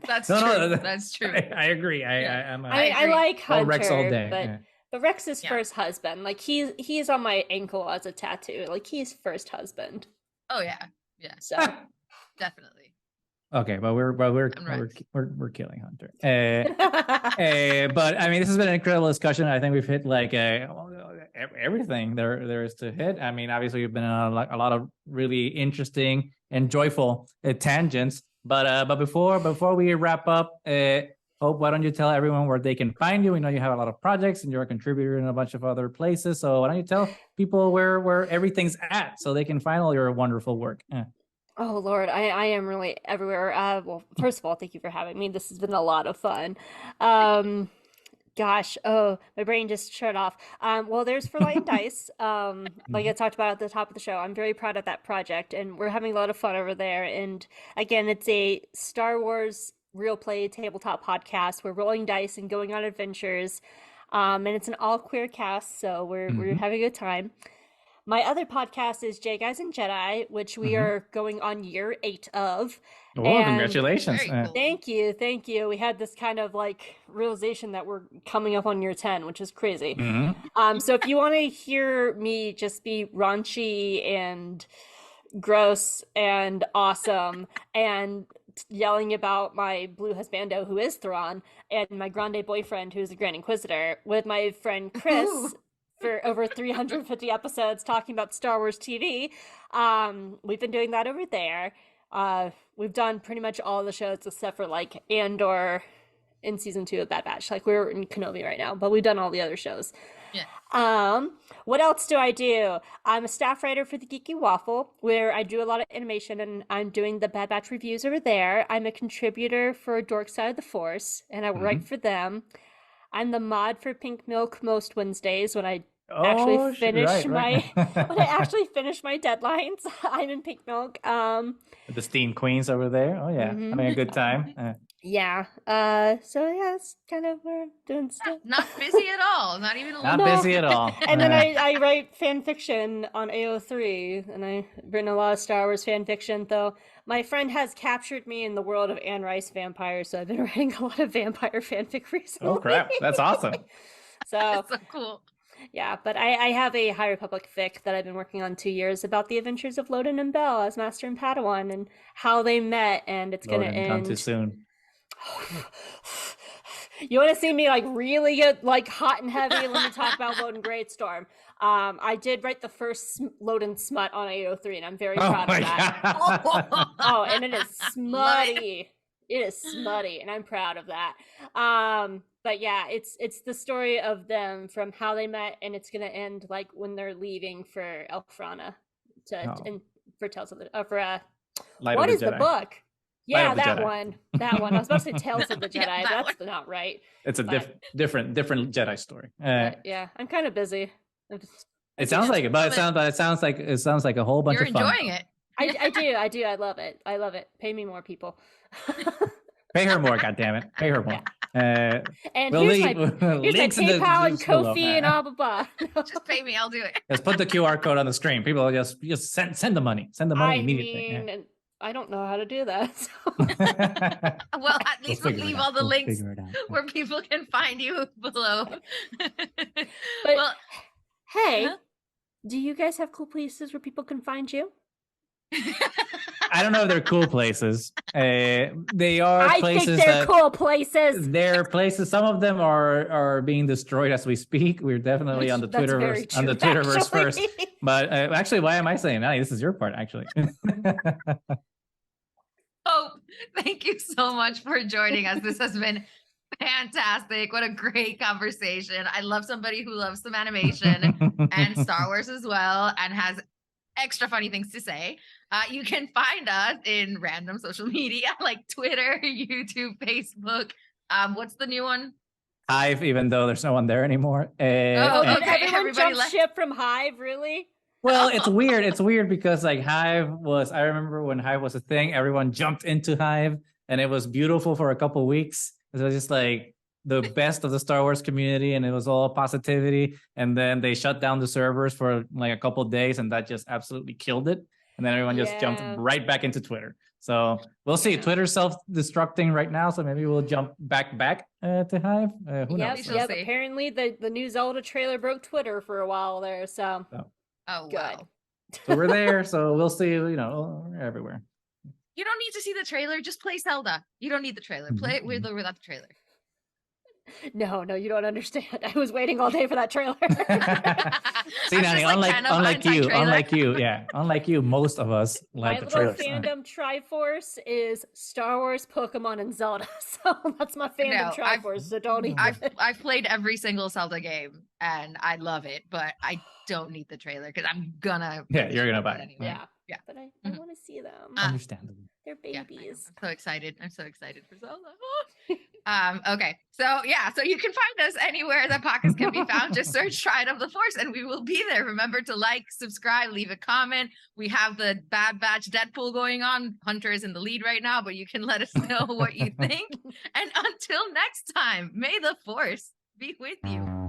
That's true. That's true. I agree. I like Hunter, Rex all day. But Rex's first husband, like he's on my ankle as a tattoo. Like he's first husband. Oh yeah. So definitely. Okay, but we're killing Hunter. But I mean, this has been an incredible discussion. I think we've hit like everything there is to hit. I mean, obviously we've been on a lot of really interesting and joyful tangents. But before we wrap up, Hope, why don't you tell everyone where they can find you? We know you have a lot of projects and you're a contributor in a bunch of other places. So why don't you tell people where everything's at so they can find all your wonderful work? Oh Lord, I am really everywhere. Well, first of all, thank you for having me. This has been a lot of fun. Gosh, oh, my brain just shut off. Well, there's For Light and Dice. Like I talked about at the top of the show, I'm very proud of that project, and we're having a lot of fun over there. And again, it's a Star Wars real play tabletop podcast. We're rolling dice and going on adventures, and it's an all queer cast, so we're having a good time. My other podcast is J Guys and Jedi, which we are going on year 8 of. Oh, and congratulations. Cool. Thank you. We had this kind of like realization that we're coming up on year 10, which is crazy. So if you want to hear me just be raunchy and gross and awesome and yelling about my blue husbando, who is Thrawn, and my grande boyfriend, who's a Grand Inquisitor, with my friend Chris, for over 350 episodes talking about Star Wars TV. We've been doing that over there. We've done pretty much all the shows except for like Andor in season 2 of Bad Batch. Like we're in Kenobi right now, but we've done all the other shows. Yeah. What else do I do? I'm a staff writer for the Geeky Waffle, where I do a lot of animation, and I'm doing the Bad Batch reviews over there. I'm a contributor for Dork Side of the Force, and I write for them. I'm the mod for Pink Milk most Wednesdays when I actually finish my deadlines. I'm in Pink Milk. The Steam Queens over there. Oh yeah, having a good time. Yeah. So yeah, it's kind of we're doing stuff. Not busy at all. Not even a little. Not busy at all. And then I write fan fiction on AO3, and I've written a lot of Star Wars fan fiction, though my friend has captured me in the world of Anne Rice vampires, so I've been writing a lot of vampire fanfic recently. Oh crap, that's awesome. That's so cool. Yeah, but I have a High Republic fic that I've been working on 2 years about the adventures of Loden and Bell as Master and Padawan and how they met, and it's going to end. Gone too soon. You want to see me like really get like hot and heavy? Let me talk about Loden Greatstorm. I did write the first Loden smut on AO3, and I'm very proud of that. Oh, and it is smutty. It is smutty, and I'm proud of that. But yeah, it's the story of them from how they met, and it's gonna end like when they're leaving for Elfrana and for Tales of the what is the book? Yeah, that one. That one. I was about to say Tales of the Jedi. Yeah, that's not right. It's a different Jedi story. Yeah, I'm kind of busy. It sounds like it, but it sounds like a whole bunch You're of fun. enjoying it. I do. I love it. Pay me more, people. Pay her more, goddammit. Pay her more. And here's my PayPal and Ko-fi and blah blah blah. Just pay me, I'll do it. Just put the QR code on the screen. People just send the money. Send the money immediately. I don't know how to do that. So. Well, at least we'll leave all the links where people can find you below. But hey, do you guys have cool places where people can find you? I don't know if they're cool places. They are places. I think they're cool places. They're places. Some of them are being destroyed as we speak. We're definitely on the Twitterverse. On the Twitterverse first. But actually, why am I saying that? This is your part, actually. Hope, thank you so much for joining us. This has been fantastic. What a great conversation. I love somebody who loves some animation and Star Wars as well and has extra funny things to say. You can find us in random social media like Twitter, YouTube, Facebook. What's the new one? Hive, even though there's no one there anymore. Okay. Everyone jumped ship from Hive, really? Well, it's weird. It's weird because like Hive was, I remember when Hive was a thing, everyone jumped into Hive and it was beautiful for a couple weeks. It was just like the best of the Star Wars community and it was all positivity. And then they shut down the servers for like a couple of days and that just absolutely killed it. And then everyone just jumped right back into Twitter. So we'll see. Twitter's self-destructing right now, so maybe we'll jump back to Hive. Who knows? Yep. Apparently the new Zelda trailer broke Twitter for a while there. So oh, good. Wow. So we're there. So we'll see. You know, we're everywhere. You don't need to see the trailer. Just play Zelda. You don't need the trailer. Play it with or without the trailer. No, you don't understand. I was waiting all day for that trailer. See, Nani, unlike you, most of us like my the little trailers. fandom Triforce is Star Wars, Pokemon, and Zelda. So that's my fandom Triforce. So don't even. I've played every single Zelda game and I love it, but I don't need the trailer because I'm gonna. Yeah, you're gonna buy it anyway. Yeah. But I want to see them. Understandable. They're babies. I'm so excited. I'm so excited for Zelda. Okay. So you can find us anywhere that podcasts can be found. Just search Triad of the Force and we will be there. Remember to like, subscribe, leave a comment. We have the Bad Batch Deadpool going on. Hunter is in the lead right now, but you can let us know what you think. And until next time, may the Force be with you.